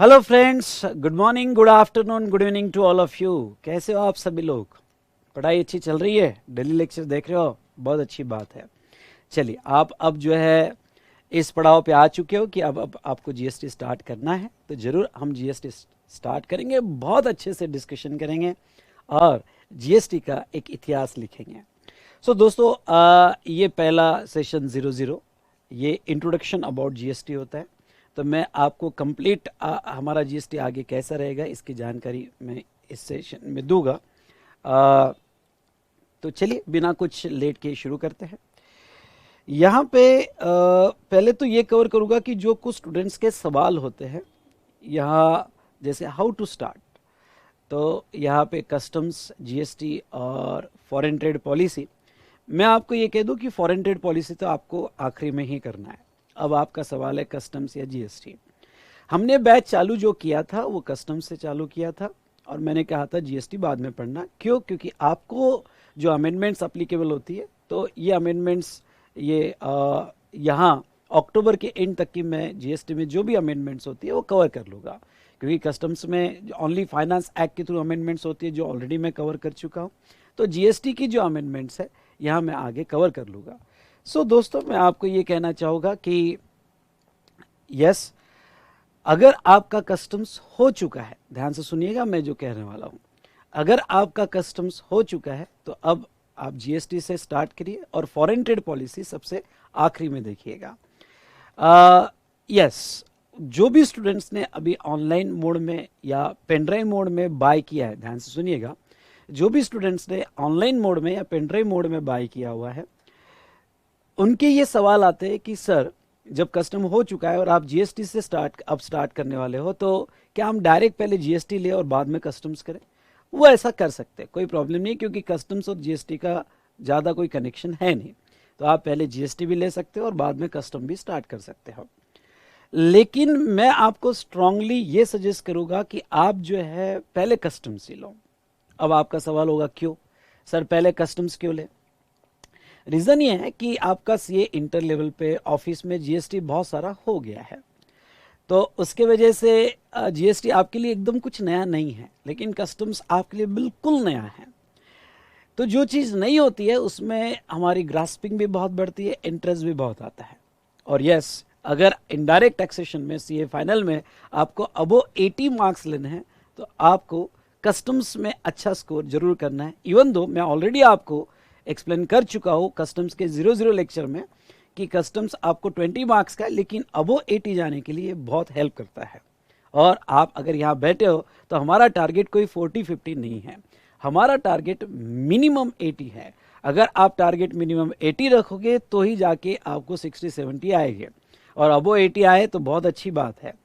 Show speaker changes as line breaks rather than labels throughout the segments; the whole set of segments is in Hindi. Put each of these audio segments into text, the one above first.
Hello friends, good morning, good afternoon, good evening to all of you. कैसे हो आप सभी लोग? पढ़ाई अच्छी चल रही है? डेली लेक्चर देख रहे हो? बहुत अच्छी बात है। चलिए, आप अब जो है इस पड़ाव पे आ चुके हो कि अब आपको जीएसटी स्टार्ट करना है, तो ज़रूर हम जीएसटी स्टार्ट करेंगे, बहुत अच्छे से डिस्कशन करेंगे और जीएसटी का एक इतिहास लिखेंगे। सो दोस्तों, ये पहला सेशन 00, ये इंट्रोडक्शन अबाउट जीएसटी होता है। तो मैं आपको कंप्लीट हमारा जीएसटी आगे कैसा रहेगा इसकी जानकारी मैं इस सेशन में दूंगा। तो चलिए, बिना कुछ लेट के शुरू करते हैं। यहाँ पे पहले तो ये कवर करूँगा कि जो कुछ स्टूडेंट्स के सवाल होते हैं यहाँ, जैसे हाउ टू स्टार्ट, तो यहाँ पे कस्टम्स, जीएसटी और फॉरेन ट्रेड पॉलिसी। मैं आपको ये कह दूं कि फॉरेन ट्रेड पॉलिसी तो आपको आखिरी में ही करना है। अब आपका सवाल है कस्टम्स या जीएसटी। हमने बैच चालू जो किया था वो कस्टम्स से चालू किया था और मैंने कहा था जीएसटी बाद में पढ़ना। क्यों? क्योंकि आपको जो अमेंडमेंट्स अप्लीकेबल होती है, तो ये अमेंडमेंट्स ये यहाँ अक्टूबर के एंड तक की मैं जीएसटी में जो भी अमेंडमेंट्स होती है वो कवर कर लूँगा, क्योंकि कस्टम्स में ओनली फाइनेंस एक्ट के थ्रू अमेंडमेंट्स होती है जो ऑलरेडी मैं कवर कर चुका हूँ। तो जीएसटी की जो अमेंडमेंट्स है यहाँ मैं आगे कवर कर लूँगा। सो दोस्तों, मैं आपको ये कहना चाहूँगा कि यस, अगर आपका कस्टम्स हो चुका है, ध्यान से सुनिएगा मैं जो कहने वाला हूँ, अगर आपका कस्टम्स हो चुका है तो अब आप जीएसटी से स्टार्ट करिए और फॉरेन ट्रेड पॉलिसी सबसे आखिरी में देखिएगा। यस, जो भी स्टूडेंट्स ने अभी ऑनलाइन मोड में या पेनड्राइव मोड में बाय किया है, ध्यान से सुनिएगा, जो भी स्टूडेंट्स ने ऑनलाइन मोड में या पेनड्राइव मोड में बाय किया हुआ है, उनके ये सवाल आते हैं कि सर, जब कस्टम हो चुका है और आप जीएसटी से स्टार्ट करने वाले हो, तो क्या हम डायरेक्ट पहले जीएसटी ले और बाद में कस्टम्स करें? वो ऐसा कर सकते हैं, कोई प्रॉब्लम नहीं, क्योंकि कस्टम्स और जीएसटी का ज़्यादा कोई कनेक्शन है नहीं। तो आप पहले जीएसटी भी ले सकते हो और बाद में कस्टम भी स्टार्ट कर सकते हो। लेकिन मैं आपको स्ट्रांगली ये सजेस्ट करूंगा कि आप जो है पहले कस्टम्स ही लो। अब आपका सवाल होगा क्यों सर पहले कस्टम्स क्यों ले? रीज़न ये है कि आपका सीए इंटर लेवल पे ऑफिस में जीएसटी बहुत सारा हो गया है, तो उसके वजह से जीएसटी आपके लिए एकदम कुछ नया नहीं है, लेकिन कस्टम्स आपके लिए बिल्कुल नया है। तो जो चीज़ नई होती है उसमें हमारी ग्रास्पिंग भी बहुत बढ़ती है, इंटरेस्ट भी बहुत आता है। और यस, अगर इनडायरेक्ट टैक्सेशन में सीए फाइनल में आपको अबो 80 मार्क्स लेने हैं तो आपको कस्टम्स में अच्छा स्कोर जरूर करना है। इवन दो मैं ऑलरेडी आपको एक्सप्लेन कर चुका हूँ कस्टम्स के 00 लेक्चर में कि कस्टम्स आपको 20 मार्क्स का है, लेकिन अबो 80 जाने के लिए बहुत हेल्प करता है। और आप अगर यहाँ बैठे हो तो हमारा टारगेट कोई 40-50 नहीं है, हमारा टारगेट मिनिमम 80 है। अगर आप टारगेट मिनिमम 80 रखोगे तो ही जाके आपको 60-70 आएंगे, और अबो 80 आए तो बहुत अच्छी बात है।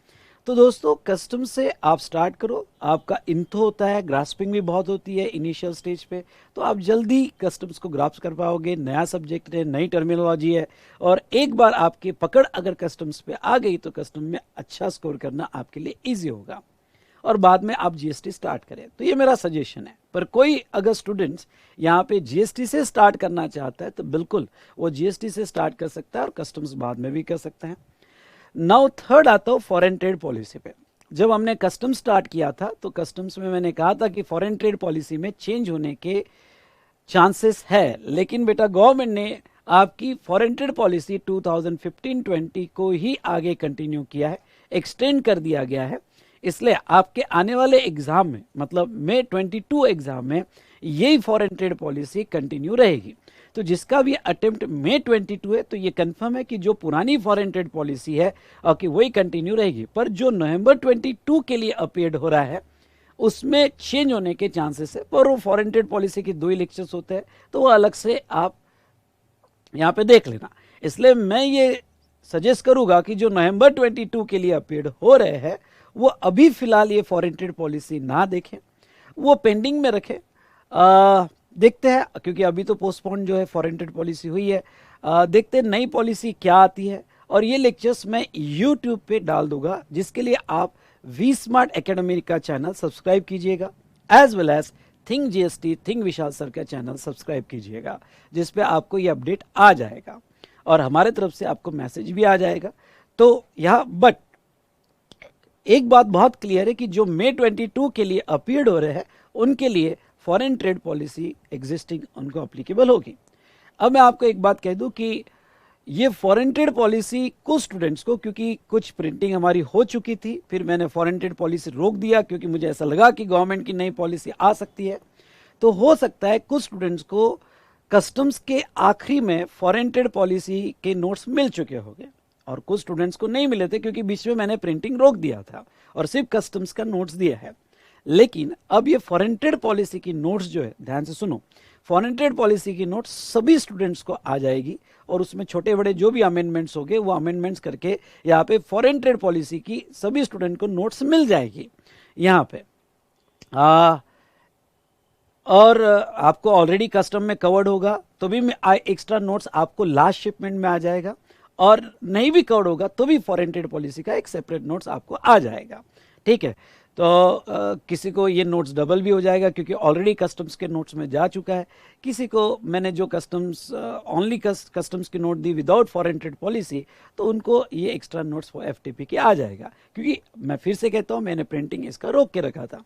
तो दोस्तों, कस्टम से आप स्टार्ट करो, आपका इंथो होता है, ग्रास्पिंग भी बहुत होती है इनिशियल स्टेज पे, तो आप जल्दी कस्टम्स को ग्रास्प कर पाओगे। नया सब्जेक्ट है, नई टर्मिनोलॉजी है, और एक बार आपकी पकड़ अगर कस्टम्स पे आ गई तो कस्टम में अच्छा स्कोर करना आपके लिए ईजी होगा और बाद में आप जीएसटी स्टार्ट करें। तो ये मेरा सजेशन है। पर कोई अगर स्टूडेंट्स यहाँ पे जीएसटी से स्टार्ट करना चाहता है तो बिल्कुल वो जीएसटी से स्टार्ट कर सकता है और कस्टम्स बाद में भी कर सकते हैं। नाउ थर्ड आता हूँ फॉरेन ट्रेड पॉलिसी पे। जब हमने कस्टम स्टार्ट किया था तो कस्टम्स में मैंने कहा था कि फॉरेन ट्रेड पॉलिसी में चेंज होने के चांसेस है, लेकिन बेटा गवर्नमेंट ने आपकी फॉरेन ट्रेड पॉलिसी 2015-20 को ही आगे कंटिन्यू किया है, एक्सटेंड कर दिया गया है। इसलिए आपके आने वाले एग्जाम में, मतलब मई 22 एग्जाम में, यही फॉरेन ट्रेड पॉलिसी कंटिन्यू रहेगी। तो जिसका भी अटेम्प्ट मई 22 है तो ये कंफर्म है कि जो पुरानी फॉरेन ट्रेड पॉलिसी है कि वही कंटिन्यू रहेगी। पर जो नवंबर 22 के लिए अपीयर्ड हो रहा है उसमें चेंज होने के चांसेस है, पर वो फॉरेन ट्रेड पॉलिसी के 2 ही लेक्चर्स होते हैं, तो वो अलग से आप यहाँ पे देख लेना। इसलिए मैं ये सजेस्ट करूंगा कि जो नवंबर 22 के लिए अपीयर्ड हो रहे हैं वो अभी फिलहाल ये फॉरेन ट्रेड पॉलिसी ना देखें, वो पेंडिंग में रखें। देखते हैं, क्योंकि अभी तो पोस्टपोन जो है फॉरेन ट्रेड पॉलिसी हुई है। देखते हैं नई पॉलिसी क्या आती है, और ये लेक्चर्स मैं यूट्यूब पे डाल दूंगा, जिसके लिए आप वी स्मार्ट एकेडमी का चैनल सब्सक्राइब कीजिएगा, as well as think GST think Vishal sir का चैनल सब्सक्राइब कीजिएगा, जिसपे आपको ये अपडेट आ जाएगा और हमारे तरफ से आपको मैसेज भी आ जाएगा। तो यहाँ बट एक बात बहुत क्लियर है कि जो मई 22 के लिए अपीयर्ड हो रहे हैं उनके लिए फॉरेन ट्रेड पॉलिसी एग्जिस्टिंग उनको अप्लीकेबल होगी। अब मैं आपको एक बात कह दूं कि ये फॉरेन ट्रेड पॉलिसी कुछ स्टूडेंट्स को, क्योंकि कुछ प्रिंटिंग हमारी हो चुकी थी, फिर मैंने फॉरेन ट्रेड पॉलिसी रोक दिया क्योंकि मुझे ऐसा लगा कि गवर्नमेंट की नई पॉलिसी आ सकती है, तो हो सकता है कुछ स्टूडेंट्स को कस्टम्स के आखिरी में फॉरेन ट्रेड पॉलिसी के नोट्स मिल चुके होंगे और कुछ स्टूडेंट्स को नहीं मिले थे क्योंकि बीच में मैंने प्रिंटिंग रोक दिया था और सिर्फ कस्टम्स का नोट्स दिया है। लेकिन अब ये फॉरेन ट्रेड पॉलिसी की नोट्स जो है, ध्यान से सुनो, फॉरेन ट्रेड पॉलिसी की नोट्स सभी स्टूडेंट्स को आ जाएगी और उसमें छोटे बड़े जो भी अमेंडमेंट्स होंगे वो अमेंडमेंट्स करके यहाँ पे फॉरेन ट्रेड पॉलिसी की सभी स्टूडेंट को नोट्स मिल जाएगी यहाँ पे। और आपको ऑलरेडी कस्टम में कवर्ड होगा तो भी एक्स्ट्रा नोट्स आपको लास्ट शिपमेंट में आ जाएगा, और नहीं भी कवर्ड होगा तो भी फॉरेन ट्रेड पॉलिसी का एक सेपरेट नोट्स आपको आ जाएगा। ठीक है, तो किसी को ये नोट्स डबल भी हो जाएगा क्योंकि ऑलरेडी कस्टम्स के नोट्स में जा चुका है। किसी को मैंने जो कस्टम्स ओनली कस्टम्स की नोट दी विदाउट फॉरेन ट्रेड पॉलिसी, तो उनको ये एक्स्ट्रा नोट्स फॉर एफटीपी के आ जाएगा, क्योंकि मैं फिर से कहता हूँ मैंने प्रिंटिंग इसका रोक के रखा था।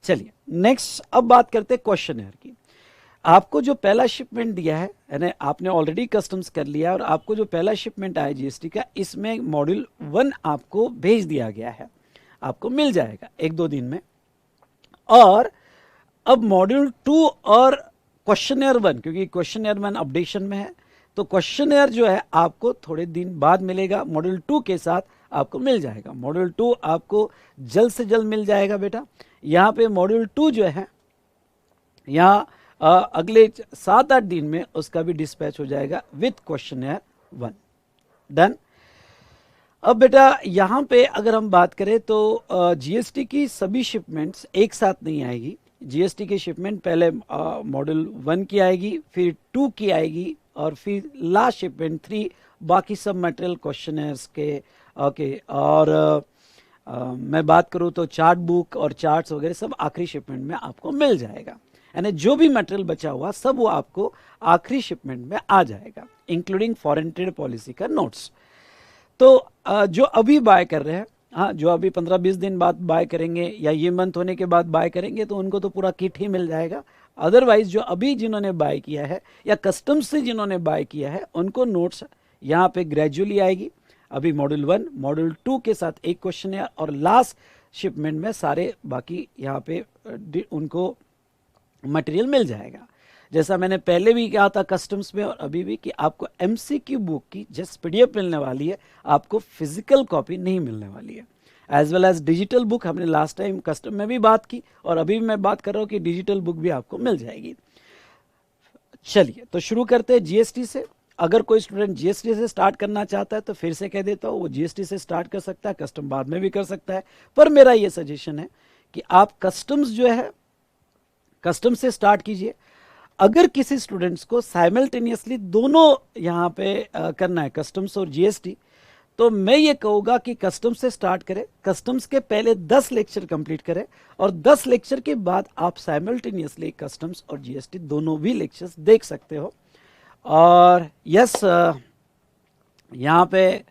चलिए नेक्स्ट अब बात करते हैं क्वेश्चनर की। आपको जो पहला शिपमेंट दिया है, यानी आपने ऑलरेडी कस्टम्स कर लिया और आपको जो पहला शिपमेंट आया जीएसटी का, इसमें मॉड्यूल 1 आपको भेज दिया गया है, आपको मिल जाएगा 1-2 दिन में। और अब मॉड्यूल 2 और क्वेश्चनर 1, क्योंकि क्वेश्चनर 1 अपडेशन में है तो क्वेश्चनर जो है आपको थोड़े दिन बाद मिलेगा, मॉड्यूल 2 के साथ आपको मिल जाएगा। मॉड्यूल 2 आपको जल्द से जल्द मिल जाएगा बेटा। यहाँ पे मॉड्यूल 2 जो है यहाँ अगले 7-8 दिन में उसका भी डिस्पैच हो जाएगा विथ क्वेश्चनर 1। डन। अब बेटा यहाँ पे अगर हम बात करें तो जीएसटी की सभी शिपमेंट्स एक साथ नहीं आएगी। जीएसटी की शिपमेंट पहले मॉड्यूल 1 की आएगी, फिर 2 की आएगी और फिर लास्ट शिपमेंट 3 बाकी सब मटेरियल क्वेश्चनर्स के। ओके, और मैं बात करूँ तो चार्ट बुक और चार्ट्स वगैरह सब आखिरी शिपमेंट में आपको मिल जाएगा, यानी जो भी मटेरियल बचा हुआ सब वो आपको आखिरी शिपमेंट में आ जाएगा, इंक्लूडिंग फॉरेन ट्रेड पॉलिसी का नोट्स। तो जो अभी बाय कर रहे हैं, हाँ, जो अभी 15-20 दिन बाद बाय करेंगे या ये मंथ होने के बाद बाय करेंगे तो उनको तो पूरा किट ही मिल जाएगा। अदरवाइज जो अभी जिन्होंने बाय किया है या कस्टम्स से जिन्होंने बाय किया है उनको नोट्स यहाँ पे ग्रेजुअली आएगी। अभी मॉड्यूल 1 मॉड्यूल 2 के साथ एक क्वेश्चन है और लास्ट शिपमेंट में सारे बाकी यहाँ पे उनको मटेरियल मिल जाएगा। जैसा मैंने पहले भी कहा था कस्टम्स में और अभी भी कि आपको एमसीक्यू बुक की जस्ट पीडीएफ मिलने वाली है, आपको फिजिकल कॉपी नहीं मिलने वाली है। As well as digital book हमने लास्ट टाइम कस्टम में भी बात की और अभी भी मैं बात कर रहा हूँ कि डिजिटल बुक भी आपको मिल जाएगी। चलिए तो शुरू करते हैं जीएसटी से। अगर कोई स्टूडेंट जीएसटी से स्टार्ट करना चाहता है तो फिर से कह देता हूँ वो जीएसटी से स्टार्ट कर सकता है, कस्टम बाद में भी कर सकता है, पर मेरा ये सजेशन है कि आप कस्टम्स जो है कस्टम से स्टार्ट कीजिए। अगर किसी स्टूडेंट्स को साइमल्टेनियसली दोनों यहाँ पे करना है, कस्टम्स और जीएसटी, तो मैं ये कहूँगा कि कस्टम्स से स्टार्ट करें। कस्टम्स के पहले 10 लेक्चर कंप्लीट करें और 10 लेक्चर के बाद आप साइमल्टेनियसली कस्टम्स और जीएसटी दोनों भी लेक्चर्स देख सकते हो। और यस, यहाँ पे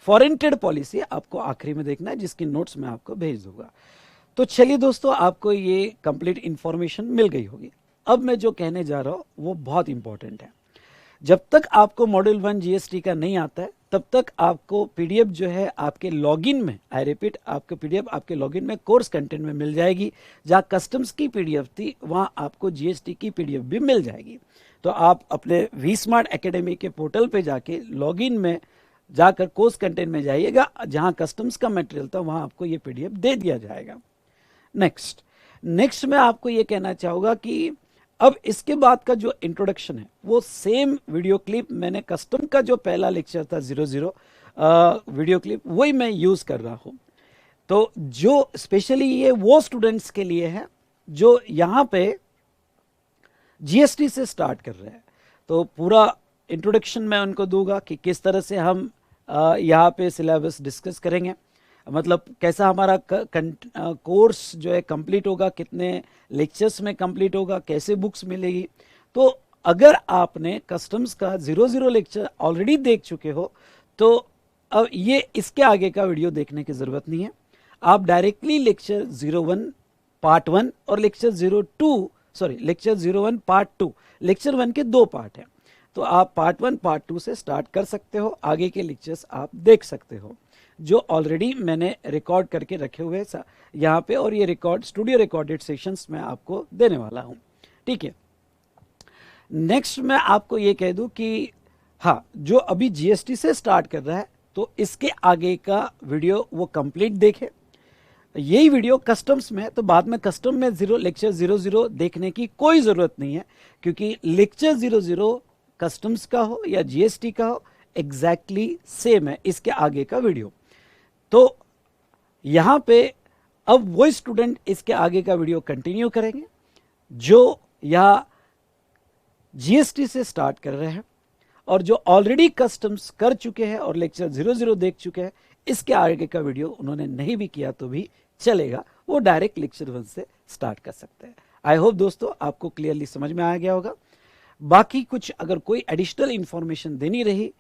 फॉरेन ट्रेड पॉलिसी आपको आखिरी में देखना है, जिसकी नोट्स मैं आपको भेज दूंगा। तो चलिए दोस्तों, आपको ये कंप्लीट इंफॉर्मेशन मिल गई होगी। अब मैं जो कहने जा रहा हूँ वो बहुत इंपॉर्टेंट है। जब तक आपको मॉड्यूल 1 जीएसटी का नहीं आता है तब तक आपको पीडीएफ जो है आपके लॉगिन में, आई रिपीट, आपको पीडीएफ आपके लॉगिन में कोर्स कंटेंट में मिल जाएगी। जहाँ कस्टम्स की पीडीएफ थी वहाँ आपको जीएसटी की पीडीएफ भी मिल जाएगी। तो आप अपने वी स्मार्ट एकेडमी के पोर्टल पे जाके लॉगिन में जाकर कोर्स कंटेंट में जाइएगा, जहाँ कस्टम्स का मटेरियल था वहाँ आपको ये पीडीएफ दे दिया जाएगा। नेक्स्ट मैं आपको ये कहना चाहूँगा कि अब इसके बाद का जो इंट्रोडक्शन है वो सेम वीडियो क्लिप मैंने कस्टम का जो पहला लेक्चर था 00 वीडियो क्लिप वही मैं यूज़ कर रहा हूँ। तो जो स्पेशली ये वो स्टूडेंट्स के लिए है जो यहाँ पे जीएसटी से स्टार्ट कर रहे हैं। तो पूरा इंट्रोडक्शन मैं उनको दूंगा कि किस तरह से हम यहाँ पे सिलेबस डिस्कस करेंगे, मतलब कैसा हमारा कोर्स जो है कंप्लीट होगा, कितने लेक्चर्स में कंप्लीट होगा, कैसे बुक्स मिलेगी। तो अगर आपने कस्टम्स का 00 लेक्चर ऑलरेडी देख चुके हो तो अब ये इसके आगे का वीडियो देखने की ज़रूरत नहीं है। आप डायरेक्टली लेक्चर 01 पार्ट 1 और लेक्चर 01 पार्ट 2, लेक्चर 1 के 2 पार्ट हैं, तो आप पार्ट 1 पार्ट 2 से स्टार्ट कर सकते हो, आगे के लेक्चर्स आप देख सकते हो जो ऑलरेडी मैंने रिकॉर्ड करके रखे हुए हैं यहाँ पे, और ये रिकॉर्ड स्टूडियो रिकॉर्डेड सेशंस में आपको देने वाला हूँ, ठीक है। नेक्स्ट मैं आपको ये कह दूं कि हाँ, जो अभी जीएसटी से स्टार्ट कर रहा है तो इसके आगे का वीडियो वो कंप्लीट देखे। यही वीडियो कस्टम्स में है तो बाद में कस्टम में लेक्चर 00 देखने की कोई ज़रूरत नहीं है, क्योंकि लेक्चर 00 कस्टम्स का हो या जीएसटी का हो एग्जैक्टली सेम है इसके आगे का वीडियो। तो यहाँ पे अब वो स्टूडेंट इसके आगे का वीडियो कंटिन्यू करेंगे जो या जीएसटी से स्टार्ट कर रहे हैं और जो ऑलरेडी कस्टम्स कर चुके हैं और लेक्चर 00 देख चुके हैं, इसके आगे का वीडियो उन्होंने नहीं भी किया तो भी चलेगा, वो डायरेक्ट लेक्चर 1 से स्टार्ट कर सकते हैं। आई होप दोस्तों आपको क्लियरली समझ में आ गया होगा। बाकी कुछ अगर कोई एडिशनल इंफॉर्मेशन देनी रही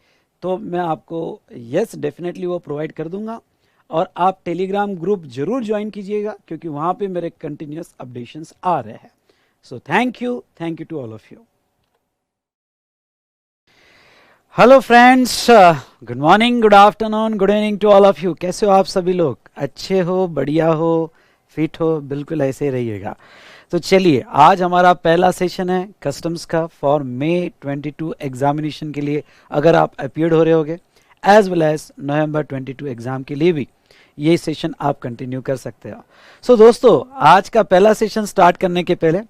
तो मैं आपको यस डेफिनेटली वो प्रोवाइड कर दूंगा, और आप टेलीग्राम ग्रुप जरूर ज्वाइन कीजिएगा क्योंकि वहां पे मेरे कंटिन्यूस अपडेशंस आ रहे हैं। So thank you to all of you. Hello friends, good morning, good afternoon, good evening to all of you. कैसे हो आप सभी लोग? अच्छे हो, बढ़िया हो, फिट हो? बिल्कुल ऐसे ही रहिएगा। तो चलिए, आज हमारा पहला सेशन है कस्टम्स का फॉर May 22 एग्जामिनेशन के लिए, अगर आप अपीयर्ड हो रहे होगे, as well as November 22 exam के लिए भी ये सेशन आप कंटिन्यू कर सकते हो। सो दोस्तों, आज का पहला सेशन स्टार्ट करने के पहले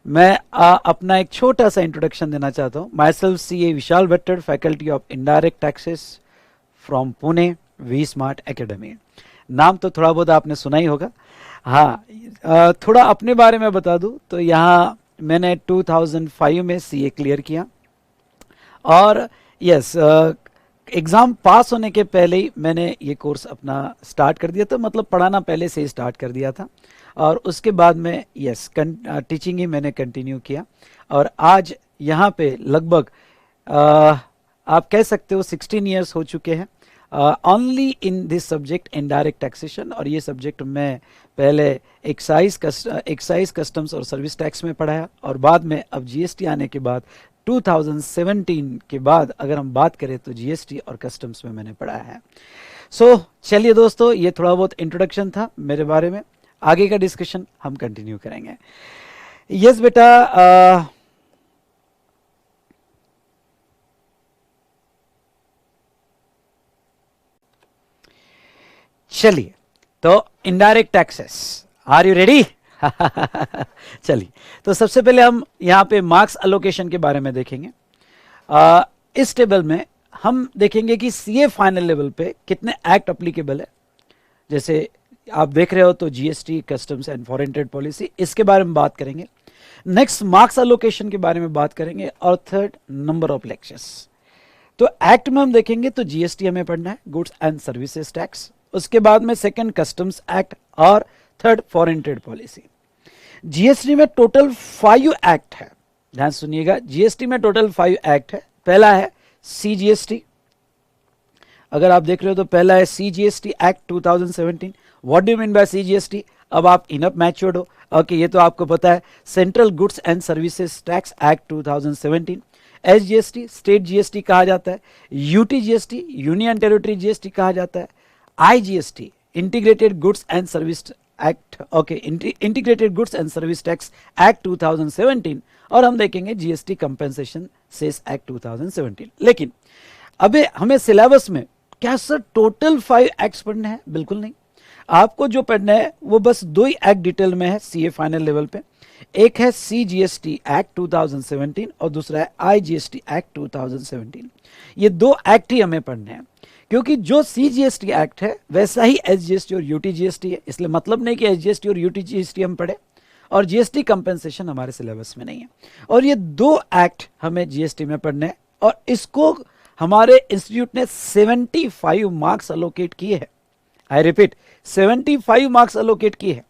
मैं अपना एक छोटा सा इंट्रोडक्शन देना चाहता हूँ। Myself CA Vishal Bhattar, faculty of indirect taxes from Pune, V smart academy. नाम तो थोड़ा बहुत आपने सुना ही होगा। हाँ, थोड़ा अपने बारे में बता दूँ तो यहाँ मैंने 2005 में CA क्लियर किया, और यस एग्ज़ाम पास होने के पहले ही मैंने ये कोर्स अपना स्टार्ट कर दिया था, मतलब पढ़ाना पहले से ही स्टार्ट कर दिया था, और उसके बाद में यस टीचिंग ही मैंने कंटिन्यू किया, और आज यहाँ पे लगभग आप कह सकते हो 16 ईयर्स हो चुके हैं only in this subject indirect taxation. और ये सब्जेक्ट मैं पहले एक्साइज कस्टम्स और सर्विस टैक्स में पढ़ाया, और बाद में अब जीएसटी आने के बाद 2017 के बाद अगर हम बात करें तो जीएसटी और कस्टम्स में मैंने पढ़ाया है। सो चलिए दोस्तों, ये थोड़ा बहुत इंट्रोडक्शन था मेरे बारे में, आगे का डिस्कशन हम कंटिन्यू करेंगे। यस बेटा, चलिए, तो indirect taxes, are you ready? चलिए, तो सबसे पहले हम यहाँ पे मार्क्स अलोकेशन के बारे में देखेंगे। इस टेबल में हम देखेंगे कि सीए फाइनल लेवल पे कितने एक्ट अप्लीकेबल है। जैसे आप देख रहे हो तो GST, customs and foreign trade policy, इसके बारे में बात करेंगे। नेक्स्ट मार्क्स अलोकेशन के बारे में बात करेंगे, और थर्ड नंबर ऑफ लेक्चर्स। तो एक्ट में हम देखेंगे तो जीएसटी हमें पढ़ना है, गुड्स एंड सर्विसेज टैक्स, उसके बाद में सेकंड कस्टम्स एक्ट, और third foreign trade policy. GST में टोटल 5 एक्ट है, ध्यान सुनिएगा, जीएसटी में टोटल 5 एक्ट है। पहला है सीजीएसटी, अगर आप देख रहे हो तो पहला है CGST act 2017। What do you mean by CGST? अब आप इनफ मैच्योर्ड हो, ओके, ये तो आपको पता है। Central goods and services tax act 2017। SGST state GST कहा जाता है, यूटीजीएसटी यूनियन टेरिटरी जीएसटी कहा जाता है, IGST integrated goods and service act, okay, integrated goods and service tax act 2017, और हम देखेंगे जीएसटी कंपेंसेशन सेस एक्ट 2017। लेकिन अबे हमें सिलेबस में क्या सर टोटल 5 एक्ट्स पढ़ने हैं? बिल्कुल नहीं, आपको जो पढ़ना है वो बस 2 ही एक्ट डिटेल में है सीए फाइनल लेवल पे। एक है सीजीएसटी एक्ट 2017 और दूसरा है आईजीएसटी एक्ट 2017। ये 2 एक्ट ही हमें पढ़ने हैं, क्योंकि जो सीजीएसटी एक्ट है वैसा ही एसजीएसटी और यूटीजीएसटी है, इसलिए मतलब नहीं कि एसजीएसटी और यूटीजीएसटी हम पढ़े, और जीएसटी कंपेंसेशन हमारे सिलेबस में नहीं है। और ये 2 एक्ट हमें जीएसटी में पढ़ने हैं, और इसको हमारे इंस्टीट्यूट ने 75 मार्क्स अलोकेट किए हैं। आई रिपीट, 75 मार्क्स अलोकेट किए हैं,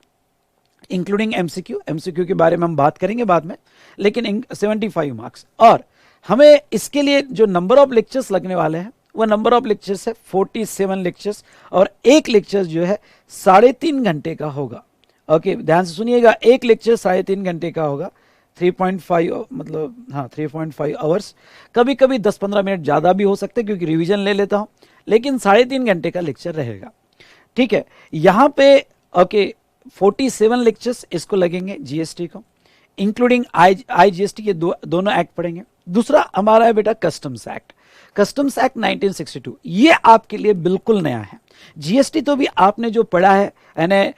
इंक्लूडिंग एमसीक्यू। एमसीक्यू के बारे में हम बात करेंगे बाद में, लेकिन 75 मार्क्स। और हमें इसके लिए जो नंबर ऑफ लेक्चर्स लगने वाले हैं वो नंबर ऑफ लेक्चर्स है 47 लेक्चर्स, और एक लेक्चर जो है 3.5 घंटे का होगा। ओके, ध्यान से सुनिएगा, एक लेक्चर 3.5 घंटे का होगा, 3.5 मतलब हाँ 3.5 आवर्स। कभी कभी 10-15 मिनट ज़्यादा भी हो सकते हैं क्योंकि रिवीजन ले लेता हूँ, लेकिन 3.5 घंटे का लेक्चर रहेगा। ठीक है, यहाँ पे ओके 47 लेक्चर्स इसको लगेंगे जीएसटी को, इंक्लूडिंग IGST के दोनों एक्ट पढ़ेंगे। दूसरा हमारा है बेटा कस्टम्स एक्ट। कस्टम्स एक्ट 1962, ये आपके लिए बिल्कुल नया है। जीएसटी तो भी आपने जो पढ़ा है, यानी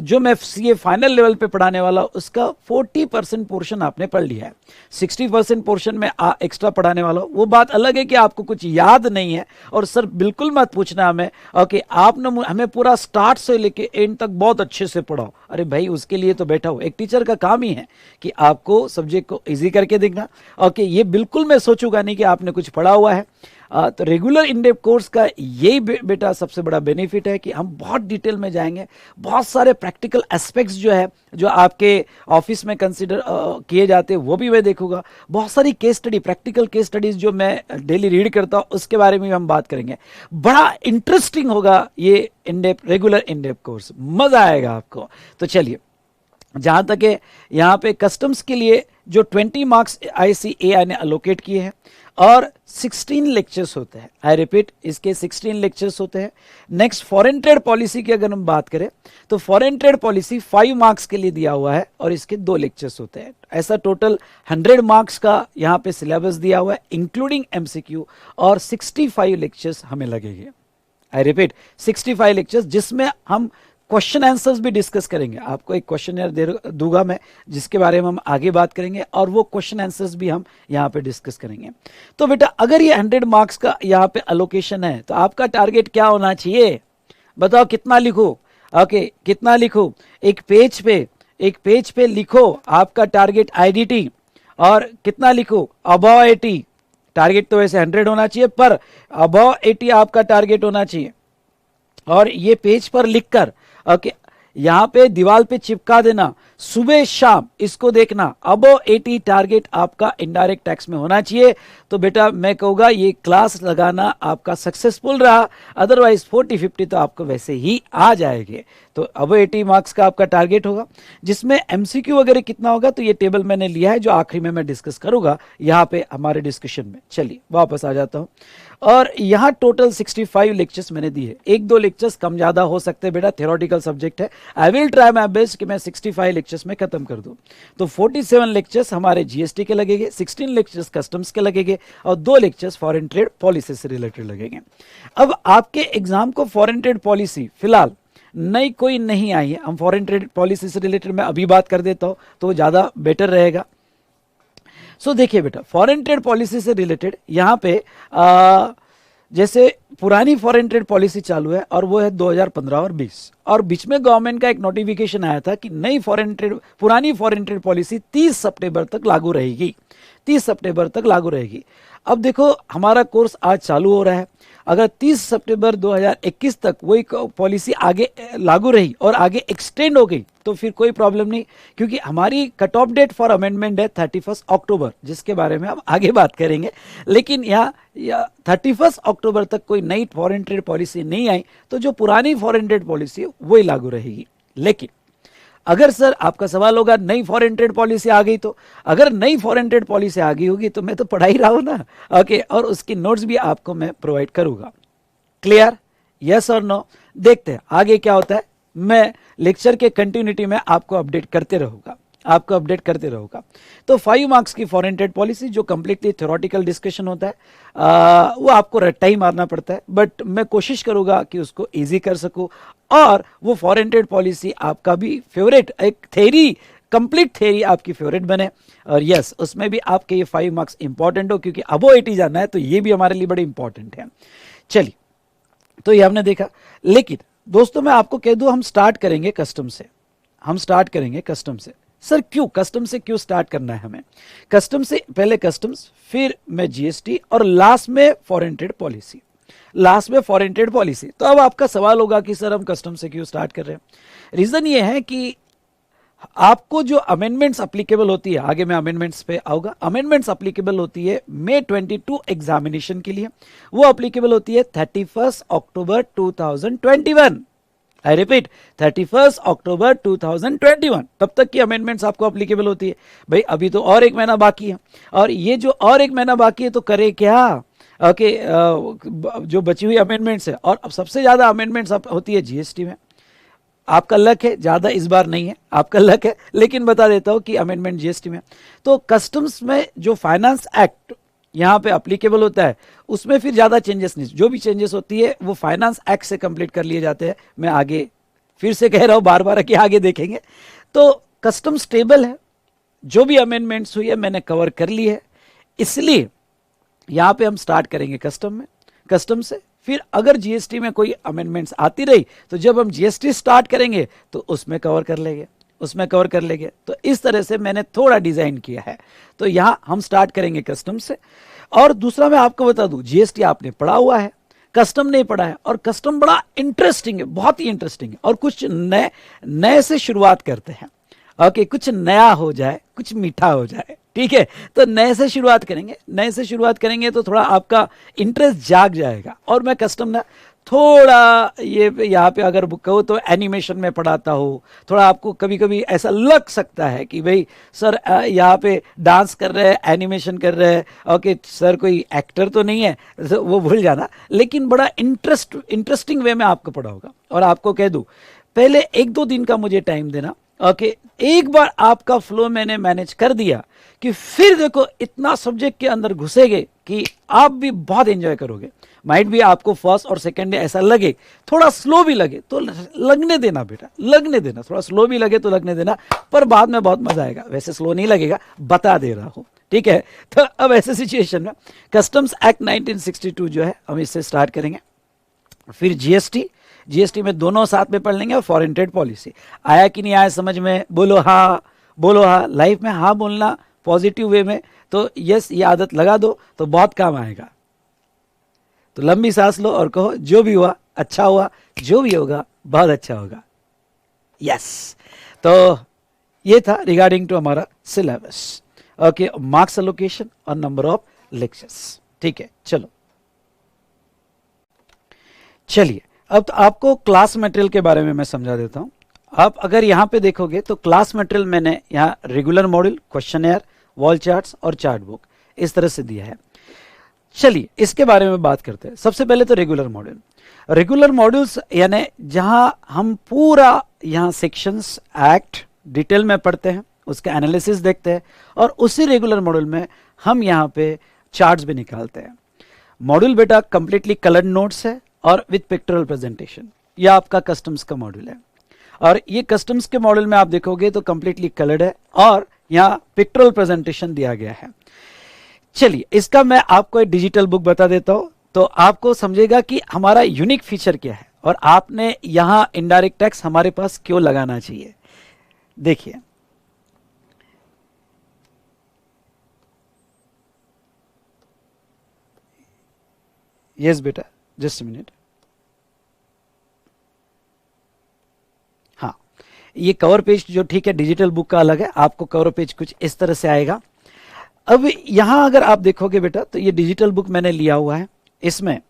जो मैं सीए फाइनल लेवल पे पढ़ाने वाला उसका 40% पोर्शन आपने पढ़ लिया है, 60% पोर्शन में एक्स्ट्रा पढ़ाने वाला हूं। वो बात अलग है कि आपको कुछ याद नहीं है, और सर बिल्कुल मत पूछना हमें ओके आपने हमें पूरा स्टार्ट से लेके एंड तक बहुत अच्छे से पढ़ाओ। अरे भाई, उसके लिए तो बैठा हो, एक टीचर का काम ही है कि आपको सब्जेक्ट को इजी करके देखना। ओके, ये बिल्कुल मैं सोचूंगा नहीं कि आपने कुछ पढ़ा हुआ है। तो रेगुलर इन डेप्थ कोर्स का यही बेटा सबसे बड़ा बेनिफिट है कि हम बहुत डिटेल में जाएंगे, बहुत सारे प्रैक्टिकल एस्पेक्ट्स जो है जो आपके ऑफिस में कंसीडर किए जाते हैं वो भी मैं देखूंगा। बहुत सारी case study, practical case studies जो मैं डेली रीड करता हूँ उसके बारे में भी हम बात करेंगे। बड़ा इंटरेस्टिंग होगा ये in depth regular in depth course, मजा आएगा आपको। तो चलिए, जहां तक है यहाँ पे कस्टम्स के लिए जो 20 मार्क्स ICAI ने अलोकेट किए हैं और 16 लेक्चर्स होते हैं। आई रिपीट, इसके 16 लेक्चर्स होते हैं। नेक्स्ट, फॉरेन ट्रेड पॉलिसी की अगर हम बात करें तो फॉरेन ट्रेड पॉलिसी 5 मार्क्स के लिए दिया हुआ है और इसके 2 लेक्चर्स होते हैं। ऐसा टोटल 100 मार्क्स का यहाँ पे सिलेबस दिया हुआ है इंक्लूडिंग MCQ, और 65 लेक्चर्स हमें लगेंगे। आई रिपीट, 65 लेक्चर्स, जिसमें हम क्वेश्चन आंसर्स भी डिस्कस करेंगे। आपको एक क्वेश्चन दूंगा मैं जिसके बारे में हम आगे बात करेंगे, और वो क्वेश्चन आंसर्स भी हम यहाँ पे डिस्कस करेंगे। तो बेटा, अगर ये 100 मार्क्स का यहाँ पे अलोकेशन है तो आपका टारगेट क्या होना चाहिए? बताओ कितना लिखो? ओके, कितना लिखो? एक पेज पे लिखो आपका टारगेट IDT, और कितना लिखो? अबव 80। टारगेट तो वैसे 100 होना चाहिए, पर अबव 80 आपका टारगेट होना चाहिए। और ये पेज पर लिखकर ओके यहाँ पे दीवार पे चिपका देना, सुबह शाम इसको देखना। अब 80 टारगेट आपका इनडायरेक्ट टैक्स में होना चाहिए। तो बेटा मैं कहूँगा ये क्लास लगाना आपका सक्सेसफुल रहा, अदरवाइज 40-50 तो आपको वैसे ही आ जाएंगे। तो अब 80 मार्क्स का आपका टारगेट होगा, जिसमें MCQ वगैरह कितना होगा तो ये टेबल मैंने लिया है जो आखिरी में मैं डिस्कस करूंगा यहाँ पे हमारे डिस्कशन में। चलिए वापस आ जाता हूँ, और यहाँ टोटल 65 लेक्चर्स मैंने दिए हैं। 1-2 लेक्चर्स कम ज्यादा हो सकते हैं बेटा, थ्योरेटिकल सब्जेक्ट है। I will try my best कि मैं 65 लेक्चर्स में खत्म कर दूं। तो 47 लेक्चर्स हमारे GST के लगेंगे, 16 लेक्चर्स कस्टम्स के लगेंगे, और 2 लेक्चर्स फॉरेन ट्रेड पॉलिसी से रिलेटेड लगेंगे। अब आपके एग्जाम को फॉरेन ट्रेड पॉलिसी फिलहाल नई कोई नहीं आई है। हम फॉरेन ट्रेड पॉलिसी से रिलेटेड मैं अभी बात कर देता हूं तो ज्यादा बेटर रहेगा। सो देखिए बेटा, फॉरेन ट्रेड पॉलिसी से रिलेटेड यहाँ पे जैसे पुरानी फॉरेन ट्रेड पॉलिसी चालू है और वो है 2015 और 20, और बीच में गवर्नमेंट का एक नोटिफिकेशन आया था कि पुरानी फॉरेन ट्रेड पॉलिसी 30 सितंबर तक लागू रहेगी। 30 सितंबर तक लागू रहेगी। अब देखो, हमारा कोर्स आज चालू हो रहा है, अगर 30 सितंबर 2021 तक वही पॉलिसी आगे लागू रही और आगे एक्सटेंड हो गई तो फिर कोई प्रॉब्लम नहीं, क्योंकि हमारी cut off date for amendment है 31 अक्टूबर, जिसके बारे में हम आगे बात करेंगे। लेकिन यहाँ 31 अक्टूबर तक कोई नई फॉरेन ट्रेड पॉलिसी नहीं आई तो जो पुरानी फॉरेन ट्रेड पॉलिसी है वही लागू रहेगी। लेकिन अगर सर आपका सवाल होगा नई फॉरेन ट्रेड पॉलिसी आ गई, तो अगर नई फॉरेन ट्रेड पॉलिसी आ गई होगी तो मैं तो पढ़ा ही रहा हूं ना, ओके, और उसकी नोट्स भी आपको मैं प्रोवाइड करूंगा। क्लियर? यस और नो? देखते हैं आगे क्या होता है। मैं लेक्चर के कंटिन्यूटी में आपको अपडेट करते रहूंगा। तो 5 मार्क्स की फॉरेन ट्रेड पॉलिसी जो कंप्लीटली थ्योरेटिकल डिस्कशन होता है, वो आपको रट्टा ही मारना पड़ता है, बट मैं कोशिश करूंगा कि उसको इजी कर सकूं, और वो फॉरेन ट्रेड पॉलिसी आपका भी फेवरेट, एक थ्योरी, कंप्लीट थ्योरी आपकी फेवरेट बने। और यस, उसमें भी आपके ये 5 मार्क्स इंपॉर्टेंट हो, क्योंकि अब 80 जाना है तो ये भी हमारे लिए बड़े इंपॉर्टेंट है। चलिए, तो ये हमने देखा। लेकिन दोस्तों मैं आपको कह दूं, हम स्टार्ट करेंगे कस्टम से। सर क्यों कस्टम से, क्यों स्टार्ट करना है हमें? कस्टम से पहले कस्टम्स, फिर मैं GST, और लास्ट में फॉरेन ट्रेड पॉलिसी। तो अब आपका सवाल होगा कि सर हम कस्टम से क्यों स्टार्ट कर रहे हैं? रीजन ये है कि आपको जो अमेंडमेंट्स अप्लीकेबल होती है, आगे मैं अमेंडमेंट्स पे आऊंगा, अमेंडमेंट्स अप्लीकेबल होती है May 22 एग्जामिनेशन के लिए, वो अप्लीकेबल होती है 31 अक्टूबर 2021। आई रिपीट, 31 अक्टूबर 2021 तब तक की अमेंडमेंट्स आपको अप्लीकेबल होती है। भाई अभी तो और एक महीना बाकी है, और ये जो और एक महीना बाकी है तो करे क्या, ओके जो बची हुई अमेंडमेंट्स है। और अब सबसे ज्यादा अमेंडमेंट्स होती है जीएसटी में। आपका लक है, ज्यादा इस बार नहीं है, आपका लक है, लेकिन बता देता हूं कि अमेंडमेंट जीएसटी में। तो कस्टम्स में जो फाइनेंस एक्ट यहाँ पे अप्लीकेबल होता है, उसमें फिर ज्यादा चेंजेस नहीं, जो भी चेंजेस होती है वो फाइनेंस एक्ट से कंप्लीट कर लिए जाते हैं। मैं आगे फिर से कह रहा हूं बार बार कि आगे देखेंगे। तो कस्टम स्टेबल है, जो भी अमेंडमेंट्स हुई है मैंने कवर कर ली है, इसलिए यहां पे हम स्टार्ट करेंगे कस्टम से। फिर अगर जीएसटी में कोई अमेंडमेंट्स आती रही तो जब हम जीएसटी स्टार्ट करेंगे तो उसमें कवर कर लेंगे। तो इस तरह से मैंने थोड़ा डिजाइन किया है। तो यहां हम स्टार्ट करेंगे कस्टम से। और दूसरा मैं आपको बता दूं, जीएसटी आपने पढ़ा हुआ है, कस्टम नहीं पढ़ा है, और कस्टम बड़ा इंटरेस्टिंग है, बहुत ही इंटरेस्टिंग है। और कुछ नए से शुरुआत करते हैं। ओके, कुछ नया हो जाए, कुछ मीठा हो जाए, ठीक है। तो नए से शुरुआत करेंगे तो थोड़ा आपका इंटरेस्ट जाग जाएगा। और मैं कस्टम ना थोड़ा ये यहाँ पे अगर कहो तो एनिमेशन में पढ़ाता हूँ। थोड़ा आपको कभी कभी ऐसा लग सकता है कि भाई सर यहाँ पे डांस कर रहे हैं, एनिमेशन कर रहे हैं, ओके सर कोई एक्टर तो नहीं है, वो भूल जाना। लेकिन बड़ा इंटरेस्टिंग वे में आपको पढ़ाऊंगा। और आपको कह दूँ, पहले 1-2 दिन का मुझे टाइम देना, ओके। एक बार आपका फ्लो मैंने मैनेज कर दिया कि फिर देखो इतना सब्जेक्ट के अंदर घुसेगे कि आप भी बहुत एंजॉय करोगे। माइट भी आपको फर्स्ट और सेकंड डे ऐसा लगे, थोड़ा स्लो भी लगे तो लगने देना बेटा, लगने देना, थोड़ा स्लो भी लगे तो लगने देना, पर बाद में बहुत मजा आएगा। वैसे स्लो नहीं लगेगा, बता दे रहा हूं, ठीक है। तो अब ऐसे सिचुएशन में कस्टम्स एक्ट 1962 जो है हम इससे स्टार्ट करेंगे। फिर जीएसटी में दोनों साथ में पढ़ लेंगे। और फॉरेन ट्रेड पॉलिसी आया कि नहीं आया समझ में, बोलो हाँ। लाइफ में हाँ बोलना पॉजिटिव वे में, तो यस ये आदत लगा दो तो बहुत काम आएगा। तो लंबी सांस लो और कहो जो भी हुआ अच्छा हुआ, जो भी होगा बहुत अच्छा होगा। यस, तो ये था रिगार्डिंग टू हमारा सिलेबस, ओके, मार्क्स एलोकेशन और नंबर ऑफ लेक्चर्स, ठीक है। चलिए अब तो आपको क्लास मटेरियल के बारे में मैं समझा देता हूं। आप अगर यहां पे देखोगे तो क्लास मटेरियल मैंने यहां रेगुलर मॉड्यूल, क्वेश्चनएयर, वॉल चार्ट्स और चार्ट बुक इस तरह से दिया है। चलिए इसके बारे में बात करते हैं। सबसे पहले तो रेगुलर मॉड्यूल्स यानी जहां हम पूरा यहां सेक्शंस एक्ट डिटेल में पढ़ते हैं, उसके एनालिसिस देखते हैं, और उसी रेगुलर मॉड्यूल में हम यहां पे चार्ट्स भी निकालते हैं। मॉड्यूल बेटा कंप्लीटली कलर्ड नोट्स है और विथ पिक्टोरियल प्रेजेंटेशन। यह आपका कस्टम्स का मॉड्यूल है, और ये कस्टम्स के मॉड्यूल में आप देखोगे तो कंप्लीटली कलर्ड है और यहाँ पिक्टोरियल प्रेजेंटेशन दिया गया है। चलिए इसका मैं आपको एक डिजिटल बुक बता देता हूं, तो आपको समझेगा कि हमारा यूनिक फीचर क्या है और आपने यहां इनडायरेक्ट टैक्स हमारे पास क्यों लगाना चाहिए। देखिए यस बेटा, जस्ट अ मिनट। हाँ, ये कवर पेज जो ठीक है डिजिटल बुक का अलग है, आपको कवर पेज कुछ इस तरह से आएगा। अब यहां अगर आप देखोगे बेटा तो ये डिजिटल बुक मैंने लिया हुआ है, इसमें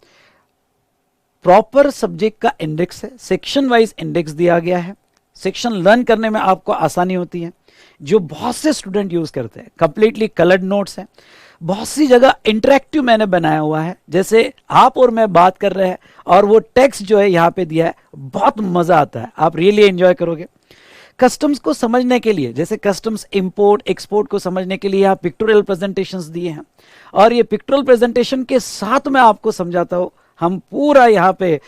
प्रॉपर सब्जेक्ट का इंडेक्स है, सेक्शन वाइज इंडेक्स दिया गया है। सेक्शन लर्न करने में आपको आसानी होती है, जो बहुत से स्टूडेंट यूज करते हैं। कंप्लीटली कलर्ड नोट्स हैं, बहुत सी जगह इंटरेक्टिव मैंने बनाया हुआ है, जैसे आप और मैं बात कर रहे हैं और वो टेक्स्ट जो है यहाँ पे दिया है, बहुत मजा आता है, आप रियली एंजॉय करोगे। कस्टम्स को समझने के लिए, जैसे कस्टम्स इंपोर्ट एक्सपोर्ट को समझने के लिए यहाँ पिक्टोरियल प्रेजेंटेशंस दिए हैं, और ये पिक्टोरियल प्रेजेंटेशन के साथ मैं आपको समझाता हूँ। हम पूरा यहाँ पे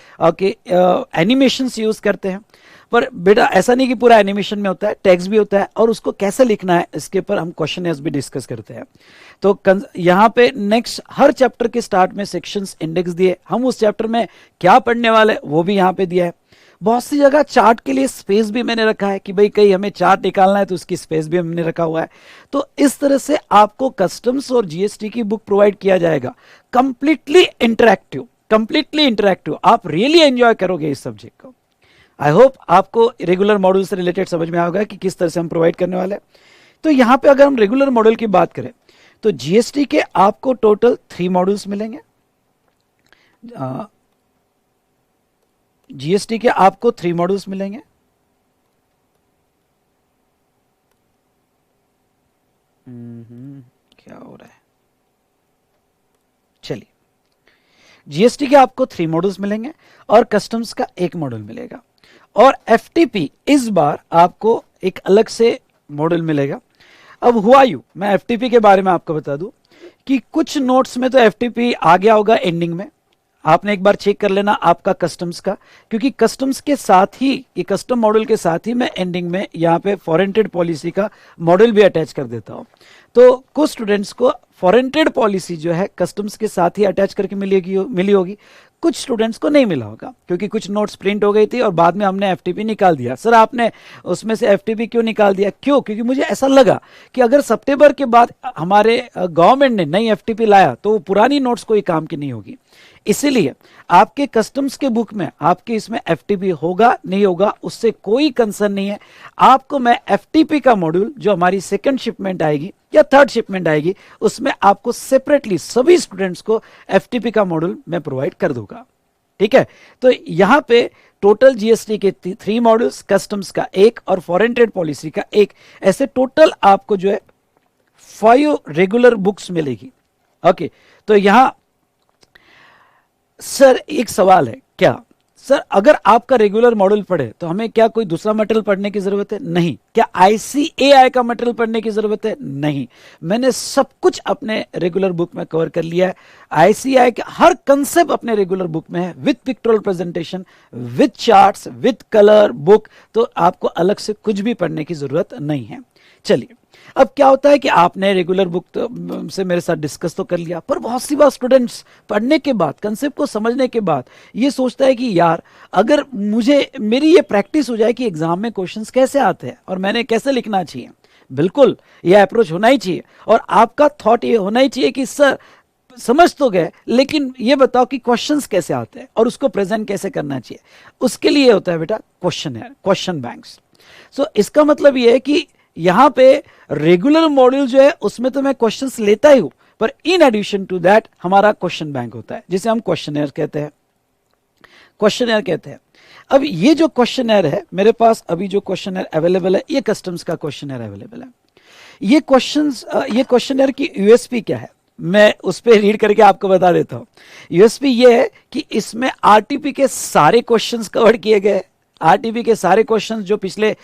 एनिमेशंस यूज करते हैं, पर बेटा ऐसा नहीं कि पूरा एनिमेशन में होता है, टेक्स्ट भी होता है, और उसको कैसे लिखना है इसके ऊपर हम क्वेश्चन भी डिस्कस करते हैं। तो यहाँ पे नेक्स्ट हर चैप्टर के स्टार्ट में सेक्शंस इंडेक्स दिए, हम उस चैप्टर में क्या पढ़ने वाले वो भी यहाँ पे दिया है। बहुत सी जगह चार्ट के लिए स्पेस भी मैंने रखा है कि भाई कहीं हमें चार्ट निकालना है तो उसकी स्पेस भी हमने रखा हुआ है। तो इस तरह से आपको कस्टम्स और जीएसटी की बुक प्रोवाइड किया जाएगा, कंप्लीटली इंटरेक्टिव। आप रियली एंजॉय करोगे इस सब्जेक्ट को। आई होप आपको रेगुलर मॉड्यूल से रिलेटेड समझ में आ होगा कि किस तरह से हम प्रोवाइड करने वाले हैं। तो यहां पे अगर हम रेगुलर मॉड्यूल की बात करें तो जीएसटी के आपको टोटल 3 मॉड्यूल्स मिलेंगे। जीएसटी के आपको 3 मॉड्यूल्स मिलेंगे। क्या हो रहा है, चलिए, जीएसटी के आपको 3 मॉड्यूल्स मिलेंगे और कस्टम्स का 1 मॉड्यूल मिलेगा, और एफटीपी इस बार आपको एक अलग से मॉड्यूल मिलेगा। अब हुआ यूं, मैं एफटीपी के बारे में आपको बता दूं कि कुछ नोट्स में तो एफटीपी आ गया होगा एंडिंग में, आपने एक बार चेक कर लेना आपका कस्टम्स का, क्योंकि कस्टम्स के साथ ही, ये कस्टम मॉड्यूल के साथ ही मैं एंडिंग में यहाँ पे फॉरेन ट्रेड पॉलिसी का मॉड्यूल भी अटैच कर देता हूँ। तो कुछ स्टूडेंट्स को फॉरेन ट्रेड पॉलिसी जो है कस्टम्स के साथ ही अटैच करके मिली होगी, कुछ स्टूडेंट्स को नहीं मिला होगा क्योंकि कुछ नोट्स प्रिंट हो गई थी और बाद में हमने एफटीपी निकाल दिया। सर आपने उसमें से एफटीपी क्यों निकाल दिया? क्यों? क्योंकि मुझे ऐसा लगा कि अगर सितंबर के बाद हमारे गवर्नमेंट ने नई एफटीपी लाया तो वो पुरानी नोट्स कोई काम की नहीं होगी, इसीलिए आपके कस्टम्स के बुक में आपके इसमें एफटीपी होगा नहीं होगा उससे कोई कंसर्न नहीं है। आपको मैं एफटीपी का मॉड्यूल जो हमारी सेकंड शिपमेंट आएगी या थर्ड शिपमेंट आएगी उसमें आपको सेपरेटली सभी स्टूडेंट्स को एफटीपी का मॉड्यूल मैं प्रोवाइड कर दूंगा। ठीक है, तो यहां पे टोटल जीएसटी के 3 मॉड्यूल्स, कस्टम्स का 1 और फॉरेन ट्रेड पॉलिसी का 1, ऐसे टोटल आपको जो है 5 रेगुलर बुक्स मिलेगी। ओके, तो यहां सर एक सवाल है, क्या सर अगर आपका रेगुलर मॉड्यूल पढ़े तो हमें क्या कोई दूसरा मटेरियल पढ़ने की जरूरत है? नहीं। क्या आईसीएआई का मटेरियल पढ़ने की जरूरत है? नहीं। मैंने सब कुछ अपने रेगुलर बुक में कवर कर लिया है। आईसीएआई का हर कंसेप्ट अपने रेगुलर बुक में है, with pictorial presentation, with charts, with colour book, तो आपको अलग से कुछ भी पढ़ने की जरूरत नहीं है। चलिए, अब क्या होता है कि आपने रेगुलर बुक से मेरे साथ डिस्कस तो कर लिया, पर बहुत सी बार स्टूडेंट्स पढ़ने के बाद, कंसेप्ट को समझने के बाद ये सोचता है कि यार अगर मेरी ये प्रैक्टिस हो जाए कि एग्जाम में क्वेश्चंस कैसे आते हैं और मैंने कैसे लिखना चाहिए, बिल्कुल ये अप्रोच होना ही चाहिए और आपका थॉट ये होना ही चाहिए कि सर समझ तो गए लेकिन ये बताओ कि क्वेश्चंस कैसे आते हैं और उसको प्रेजेंट कैसे करना चाहिए। उसके लिए होता है बेटा क्वेश्चन बैंक्स। सो इसका मतलब ये है कि यहां पे रेगुलर मॉड्यूल जो है उसमें तो मैं क्वेश्चंस लेता ही हूं, पर इन एडिशन टू दैट हमारा क्वेश्चन बैंक होता है जिसे हम क्वेश्चनर कहते हैं। अब ये जो क्वेश्चनर है मेरे पास, अभी जो क्वेश्चनर अवेलेबल है ये कस्टम्स का क्वेश्चनर अवेलेबल है। ये क्वेश्चनर की यूएसपी क्या है मैं उस पर रीड करके आपको बता देता हूं। यूएसपी ये है कि इसमें आरटीपी के सारे क्वेश्चंस कवर किए गए। आरटीपी के सारे क्वेश्चंस जो पिछले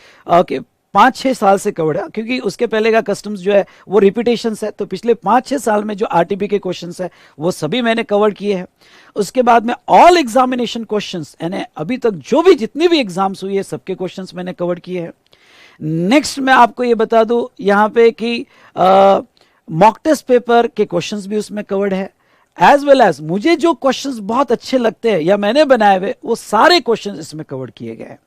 5-6 साल से कवर्ड है, क्योंकि उसके पहले का कस्टम्स जो है वो रिपीटेशंस है, तो पिछले 5-6 साल में जो आरटीपी के क्वेश्चंस है वो सभी मैंने कवर किए हैं। उसके बाद में ऑल एग्जामिनेशन क्वेश्चंस, यानी अभी तक जो भी जितनी भी एग्जाम्स हुई है सबके क्वेश्चंस मैंने कवर किए हैं। नेक्स्ट मैं आपको ये बता दूं यहाँ पे कि मॉक टेस्ट पेपर के क्वेश्चंस भी उसमें कवर्ड है, एज वेल एज मुझे जो क्वेश्चंस बहुत अच्छे लगते हैं या मैंने बनाए हुए वो सारे क्वेश्चंस इसमें कवर किए गए हैं।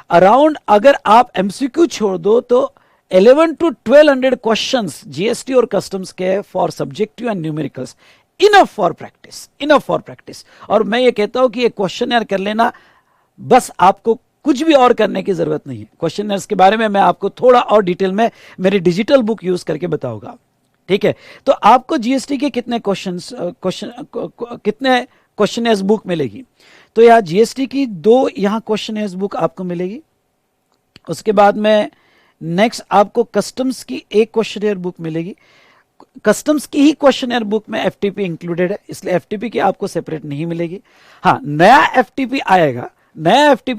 अराउंड अगर आप एमसीक्यू छोड़ दो तो 1100 to 1200 क्वेश्चंस जीएसटी और कस्टम्स के for subjective and numericals, enough for practice. और मैं ये कहता हूं कि ये क्वेश्चनर कर लेना, बस आपको कुछ भी और करने की जरूरत नहीं है। क्वेश्चनर्स के बारे में मैं आपको थोड़ा और डिटेल में मेरी डिजिटल बुक यूज करके बताऊंगा। ठीक है, तो आपको जीएसटी के कितने क्वेश्चनर्स बुक मिलेगी? तो यहाँ जीएसटी की 2 यहाँ क्वेश्चनर्स बुक आपको मिलेगी। उसके बाद में नेक्स्ट आपको कस्टम्स की 1 क्वेश्चनर बुक मिलेगी। कस्टम्स की ही क्वेश्चनर बुक में एफटीपी इंक्लूडेड है, इसलिए एफटीपी की आपको सेपरेट नहीं मिलेगी। हाँ, नया एफटीपी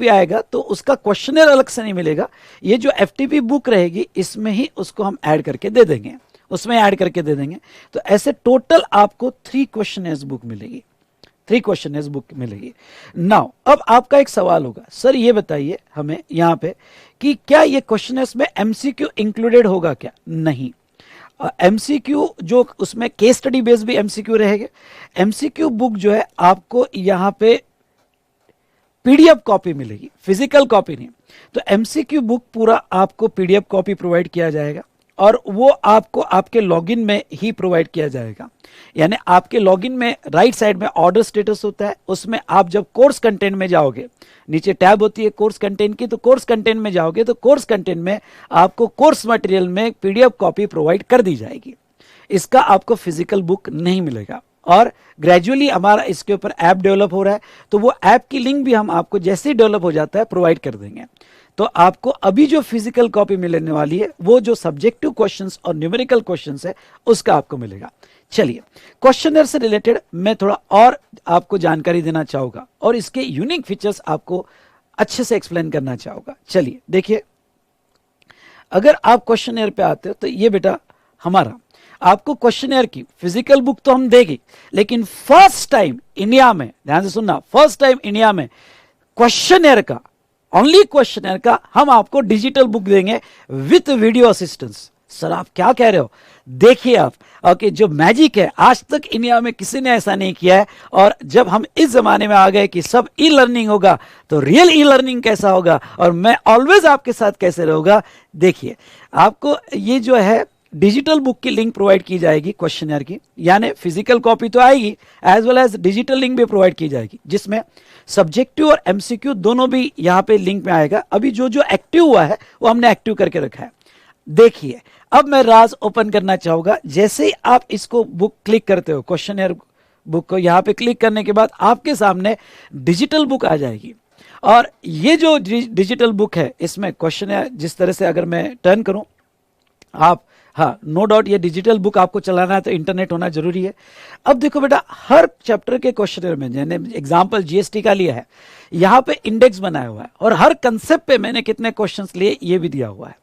आएगा तो उसका क्वेश्चनर अलग से नहीं मिलेगा। ये जो एफटीपी बुक रहेगी इसमें ही उसको हम ऐड करके दे देंगे, तो ऐसे टोटल आपको 3 क्वेश्चनर्स बुक मिलेगी। नाउ अब आपका एक सवाल होगा, सर ये बताइए हमें यहाँ पे कि क्या ये क्वेश्चनर्स में एमसीक्यू इंक्लूडेड होगा क्या? नहीं। एमसीक्यू जो उसमें केस स्टडी बेस भी एमसीक्यू रहेगा। एमसीक्यू बुक जो है आपको यहाँ पे पीडीएफ कॉपी मिलेगी, फिजिकल कॉपी नहीं। तो एमसीक्यू बुक पूरा आपको पीडीएफ कॉपी प्रोवाइड किया जाएगा और वो आपको आपके लॉगिन में ही प्रोवाइड किया जाएगा। यानी आपके लॉगिन में राइट साइड में ऑर्डर स्टेटस होता है, उसमें आप जब कोर्स कंटेंट में जाओगे, नीचे टैब होती है कोर्स कंटेंट की, तो कोर्स कंटेंट में जाओगे तो कोर्स कंटेंट में आपको कोर्स मटेरियल में पीडीएफ कॉपी प्रोवाइड कर दी जाएगी। इसका आपको फिजिकल बुक नहीं मिलेगा। और ग्रेजुअली हमारा इसके ऊपर ऐप डेवलप हो रहा है, तो वो ऐप की लिंक भी हम आपको जैसे ही डेवलप हो जाता है प्रोवाइड कर देंगे। तो आपको अभी जो फिजिकल कॉपी मिलने वाली है वो जो सब्जेक्टिव क्वेश्चंस और न्यूमेरिकल क्वेश्चंस है उसका आपको मिलेगा। चलिए, क्वेश्चनर से रिलेटेड मैं थोड़ा और आपको जानकारी देना चाहूंगा और इसके यूनिक फीचर्स आपको अच्छे से एक्सप्लेन करना चाहूंगा। चलिए देखिए, अगर आप क्वेश्चनर पे आते हो तो ये बेटा हमारा आपको क्वेश्चनर की फिजिकल बुक तो हम देंगे, लेकिन फर्स्ट टाइम इंडिया में, ध्यान से सुनना, फर्स्ट टाइम इंडिया में क्वेश्चनर का, ओनली क्वेश्चनर का हम आपको डिजिटल बुक देंगे विथ वीडियो असिस्टेंस। सर आप क्या कह रहे हो? देखिए आप, ओके, जो मैजिक है आज तक इंडिया में किसी ने ऐसा नहीं किया है। और जब हम इस जमाने में आ गए कि सब ई लर्निंग होगा, तो रियल ई लर्निंग कैसा होगा और मैं ऑलवेज आपके साथ कैसे रहूंगा। देखिए, आपको ये जो है डिजिटल बुक की लिंक प्रोवाइड की जाएगी क्वेश्चनर की, यानी फिजिकल कॉपी तो आएगी as well as digital link भी प्रोवाइड की जाएगी, जिसमें सब्जेक्टिव और एमसीक्यू दोनों भी यहाँ पे लिंक में आएगा। अभी जो जो एक्टिव हुआ है वो हमने एक्टिव करके रखा है। देखिए, अब मैं राज ओपन करना चाहूंगा। जैसे ही आप इसको बुक क्लिक करते हो, क्वेश्चनर बुक को यहाँ पे क्लिक करने के बाद आपके सामने डिजिटल बुक आ जाएगी। और ये जो डिजिटल बुक है इसमें क्वेश्चनर जिस तरह से अगर मैं टर्न करूं, आप, हाँ, नो डाउट ये डिजिटल बुक आपको चलाना है तो इंटरनेट होना जरूरी है। अब देखो बेटा, हर चैप्टर के क्वेश्चनर में, मैंने एग्जांपल जीएसटी का लिया है, यहाँ पे इंडेक्स बनाया हुआ है और हर कंसेप्ट पे मैंने कितने क्वेश्चंस लिए ये भी दिया हुआ है।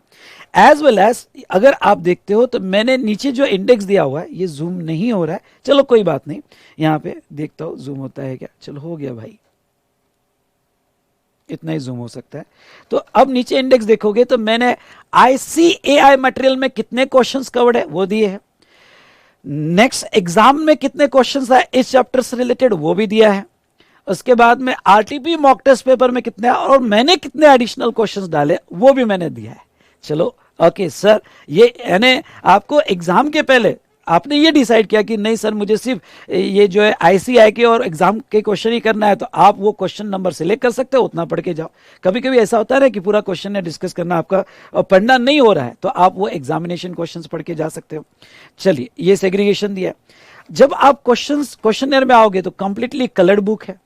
एज वेल एज अगर आप देखते हो तो मैंने नीचे जो इंडेक्स दिया हुआ है, ये जूम नहीं हो रहा है, चलो कोई बात नहीं, यहाँ पे देखता हूँ जूम होता है क्या। चलो हो गया भाई, इतना ही जूम हो सकता है। तो अब नीचे इंडेक्स देखोगे तो मैंने आईसीएआई मटेरियल में कितने क्वेश्चंस कवर्ड है वो दिए हैं। नेक्स्ट एग्जाम में कितने क्वेश्चंस आए इस चैप्टर से रिलेटेड वो भी दिया है। उसके बाद में आरटीपी मॉक टेस्ट पेपर में कितने और मैंने कितने एडिशनल क्वेश्चंस डाले वो भी मैंने दिया है। चलो ओके सर, ये यानी आपको एग्जाम के पहले आपने ये डिसाइड किया कि नहीं सर मुझे सिर्फ ये जो है आईसीआई के और एग्जाम के क्वेश्चन ही करना है, तो आप वो क्वेश्चन नंबर सिलेक्ट कर सकते हो, उतना पढ़ के जाओ। कभी कभी ऐसा होता है ना कि पूरा क्वेश्चन है डिस्कस करना आपका पढ़ना नहीं हो रहा है, तो आप वो एग्जामिनेशन क्वेश्चंस पढ़ के जा सकते हो। चलिए, ये सेग्रीगेशन दिया। जब आप क्वेश्चनर में आओगे तो कंप्लीटली कलर्ड बुक है,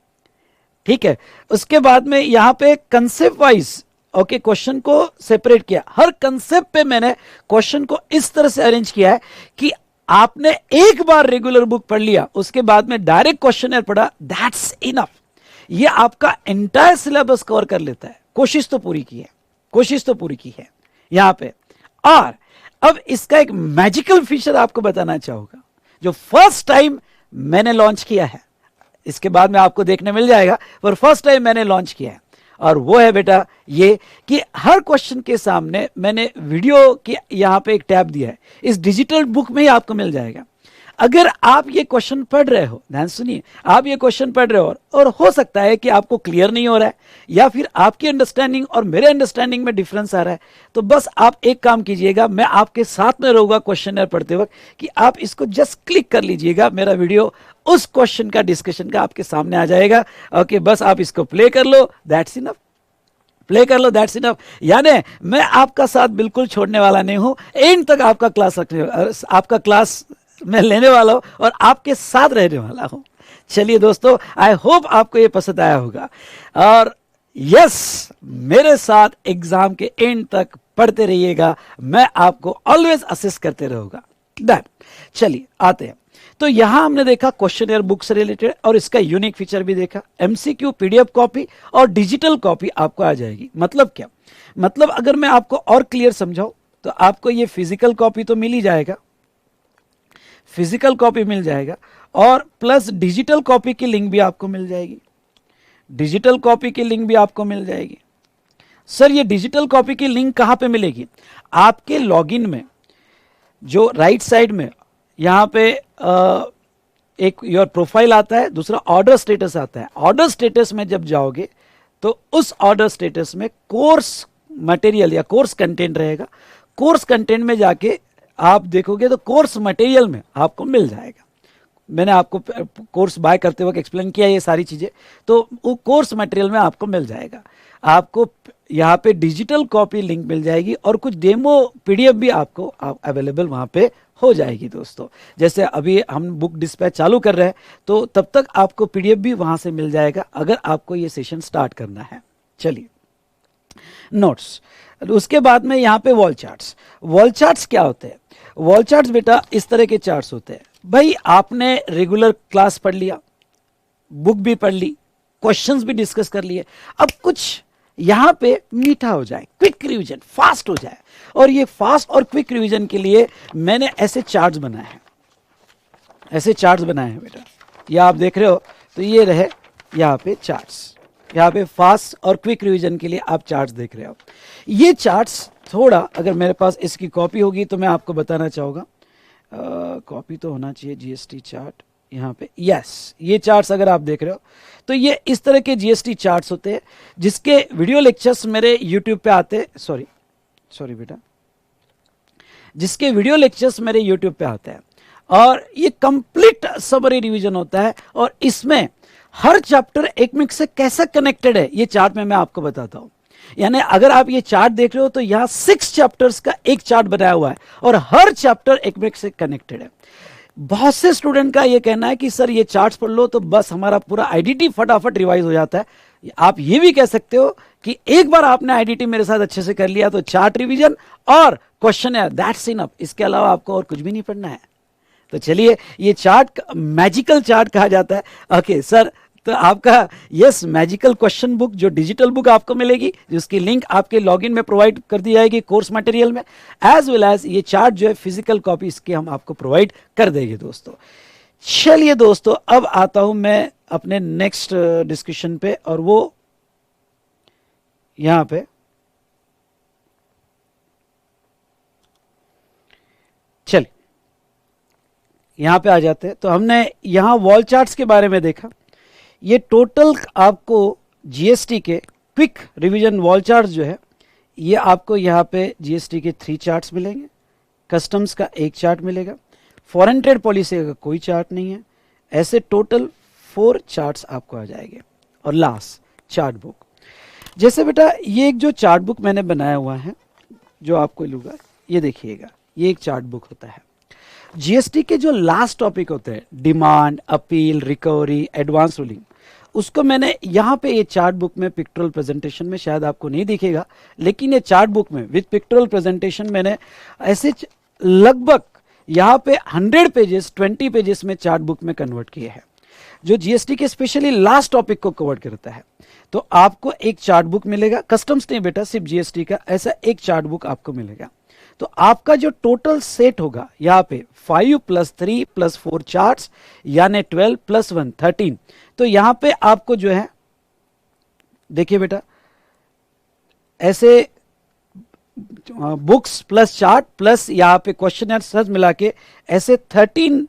ठीक है। उसके बाद में यहाँ पे कंसेप्ट वाइज ओके क्वेश्चन को सेपरेट किया। हर कंसेप्ट पे मैंने क्वेश्चन को इस तरह से अरेंज किया है कि आपने एक बार रेगुलर बुक पढ़ लिया, उसके बाद में डायरेक्ट क्वेश्चनर पढ़ा, दैट्स इनफ। ये आपका एंटायर सिलेबस कवर कर लेता है। कोशिश तो पूरी की है, कोशिश तो पूरी की है यहां पे। और अब इसका एक मैजिकल फीचर आपको बताना चाहूंगा जो फर्स्ट टाइम मैंने लॉन्च किया है, इसके बाद में आपको देखने मिल जाएगा, पर फर्स्ट टाइम मैंने लॉन्च किया है। और वो है बेटा ये कि हर क्वेश्चन के सामने मैंने वीडियो के यहाँ पे एक टैब दिया है, इस डिजिटल बुक में ही आपको मिल जाएगा। अगर आप ये क्वेश्चन पढ़ रहे हो, ध्यान सुनिए, आप ये क्वेश्चन पढ़ रहे हो और हो सकता है कि आपको क्लियर नहीं हो रहा है या फिर आपकी अंडरस्टैंडिंग और मेरे अंडरस्टैंडिंग में डिफरेंस आ रहा है, तो बस आप एक काम कीजिएगा, मैं आपके साथ में रहूंगा क्वेश्चनर पढ़ते वक्त, कि आप इसको जस्ट क्लिक कर लीजिएगा, मेरा वीडियो उस क्वेश्चन का डिस्कशन का आपके सामने आ जाएगा। ओके, बस आप इसको प्ले कर लो, दैट्स इनफ, प्ले कर लो, दैट्स इनफ। यानी मैं आपका साथ बिल्कुल छोड़ने वाला नहीं हूं, एंड तक आपका क्लास आपका क्लास मैं लेने वाला हूं और आपके साथ रहने वाला हूं। चलिए दोस्तों, आई होप आपको ये पसंद आया होगा और यस, मेरे साथ एग्जाम के एंड तक पढ़ते रहिएगा, मैं आपको ऑलवेज असिस्ट करते रहूंगा। डन। चलिए आते हैं। तो यहां हमने देखा क्वेश्चनर बुक से रिलेटेड और इसका यूनिक फीचर भी देखा, एमसीक्यू, पीडीएफ कॉपी और डिजिटल कॉपी आपको आ जाएगी। मतलब क्या, मतलब अगर मैं आपको और क्लियर समझाऊं तो आपको ये फिजिकल कॉपी तो मिल ही जाएगा, फिजिकल कॉपी मिल जाएगा और प्लस डिजिटल कॉपी की लिंक भी आपको मिल जाएगी, डिजिटल कॉपी की लिंक भी आपको मिल जाएगी। सर ये डिजिटल कॉपी की लिंक कहां पे मिलेगी? आपके लॉगिन में जो राइट साइड में यहां पे एक योर प्रोफाइल आता है, दूसरा ऑर्डर स्टेटस आता है। ऑर्डर स्टेटस में जब जाओगे तो उस ऑर्डर स्टेटस में कोर्स मटेरियल या कोर्स कंटेंट रहेगा, कोर्स कंटेंट में जाके आप देखोगे तो कोर्स मटेरियल में आपको मिल जाएगा। मैंने आपको कोर्स बाय करते वक्त एक्सप्लेन किया ये सारी चीजें, तो वो कोर्स मटेरियल में आपको मिल जाएगा। आपको यहाँ पे डिजिटल कॉपी लिंक मिल जाएगी और कुछ डेमो पीडीएफ भी आपको अवेलेबल वहाँ पे हो जाएगी दोस्तों। जैसे अभी हम बुक डिस्पैच चालू कर रहे हैं तो तब तक आपको पीडीएफ भी वहाँ से मिल जाएगा अगर आपको ये सेशन स्टार्ट करना है। चलिए नोट्स, उसके बाद में यहाँ पे वॉल चार्ट्स। वॉल चार्ट्स क्या होते हैं? वॉल चार्ट्स बेटा इस तरह के चार्ट्स होते हैं। भाई आपने रेगुलर क्लास पढ़ लिया, बुक भी पढ़ ली, क्वेश्चंस भी डिस्कस कर लिए, अब कुछ यहां पे मीठा हो जाए, क्विक रिवीजन, फास्ट हो जाए। और ये फास्ट और क्विक रिवीजन के लिए मैंने ऐसे चार्ट्स बनाए हैं, ऐसे चार्ट्स बनाए हैं बेटा। ये आप देख रहे हो तो ये रहे यहाँ पे चार्ट्स, यहाँ पे फास्ट और क्विक रिवीजन के लिए आप चार्ट्स देख रहे हो। ये चार्ट्स थोड़ा, अगर मेरे पास इसकी कॉपी होगी तो मैं आपको बताना चाहूँगा, कॉपी तो होना चाहिए जीएसटी चार्ट यहाँ पे। यस, ये चार्ट्स अगर आप देख रहे हो तो ये इस तरह के जीएसटी चार्ट्स होते हैं जिसके वीडियो लेक्चर्स मेरे यूट्यूब पे आते हैं। सॉरी बेटा, जिसके वीडियो लेक्चर्स मेरे यूट्यूब पे आते हैं और ये कंप्लीट समरी रिवीजन होता है और इसमें हर चैप्टर एक में से कैसा कनेक्टेड है ये चार्ट में मैं आपको बताता हूं। यानी अगर आप ये चार्ट देख रहे हो तो यहां 6 चैप्टर्स का एक चार्ट बनाया हुआ है और हर चैप्टर एक में से कनेक्टेड है। बहुत से स्टूडेंट का ये कहना है कि सर ये चार्ट्स पढ़ लो तो बस हमारा पूरा आईडीटी फटाफट रिवाइज हो जाता है। आप ये भी कह सकते हो कि एक बार आपने आईडीटी मेरे साथ अच्छे से कर लिया तो चार्ट रिवीजन और क्वेश्चन है, दैट्स इनफ, इसके अलावा आपको और कुछ भी नहीं पढ़ना है। तो चलिए, ये चार्ट मैजिकल चार्ट कहा जाता है। ओके सर, तो आपका यस मैजिकल क्वेश्चन बुक जो डिजिटल बुक आपको मिलेगी, जिसकी लिंक आपके लॉगिन में प्रोवाइड कर दी जाएगी कोर्स मटेरियल में, एज वेल एज ये चार्ट जो है फिजिकल कॉपी इसके हम आपको प्रोवाइड कर देंगे दोस्तों। चलिए दोस्तों, अब आता हूं मैं अपने नेक्स्ट डिस्कशन पे, और वो यहां पे चलिए यहां पे आ जाते हैं। तो हमने यहां वॉल चार्ट्स के बारे में देखा। ये टोटल आपको जीएसटी के क्विक रिवीजन वॉल चार्ट जो है, ये आपको यहाँ पे जीएसटी के 3 चार्ट्स मिलेंगे, कस्टम्स का 1 चार्ट मिलेगा, फॉरेन ट्रेड पॉलिसी का कोई चार्ट नहीं है। ऐसे टोटल 4 चार्ट्स आपको आ जाएंगे और लास्ट चार्ट बुक। जैसे बेटा ये एक जो चार्ट बुक मैंने बनाया हुआ है जो आपको लूंगा, ये देखिएगा, ये एक चार्ट बुक होता है। जीएसटी के जो लास्ट टॉपिक होते हैं, demand, appeal, recovery, advance ruling, उसको मैंने यहाँ पे ये चार्ट बुक में पिक्टोरल प्रेजेंटेशन में, शायद आपको नहीं दिखेगा, लेकिन ये चार्ट बुक में विद पिक्टोरल प्रेजेंटेशन मैंने ऐसे लगभग यहाँ पे 100 पेजेस 20 पेजेस में चार्ट बुक में कन्वर्ट किए हैं, जो जीएसटी के स्पेशली लास्ट टॉपिक को कवर करता है। तो आपको एक चार्ट बुक मिलेगा, कस्टम्स नहीं बेटा, सिर्फ जीएसटी का, ऐसा एक चार्ट बुक आपको मिलेगा। तो आपका जो टोटल सेट होगा यहाँ पे 5 + 3 + 4 चार्ट्स, यानी 12 + 1 13। तो यहाँ पे आपको जो है देखिए बेटा, ऐसे बुक्स प्लस चार्ट प्लस यहाँ पे क्वेश्चन आंसर मिला के ऐसे 13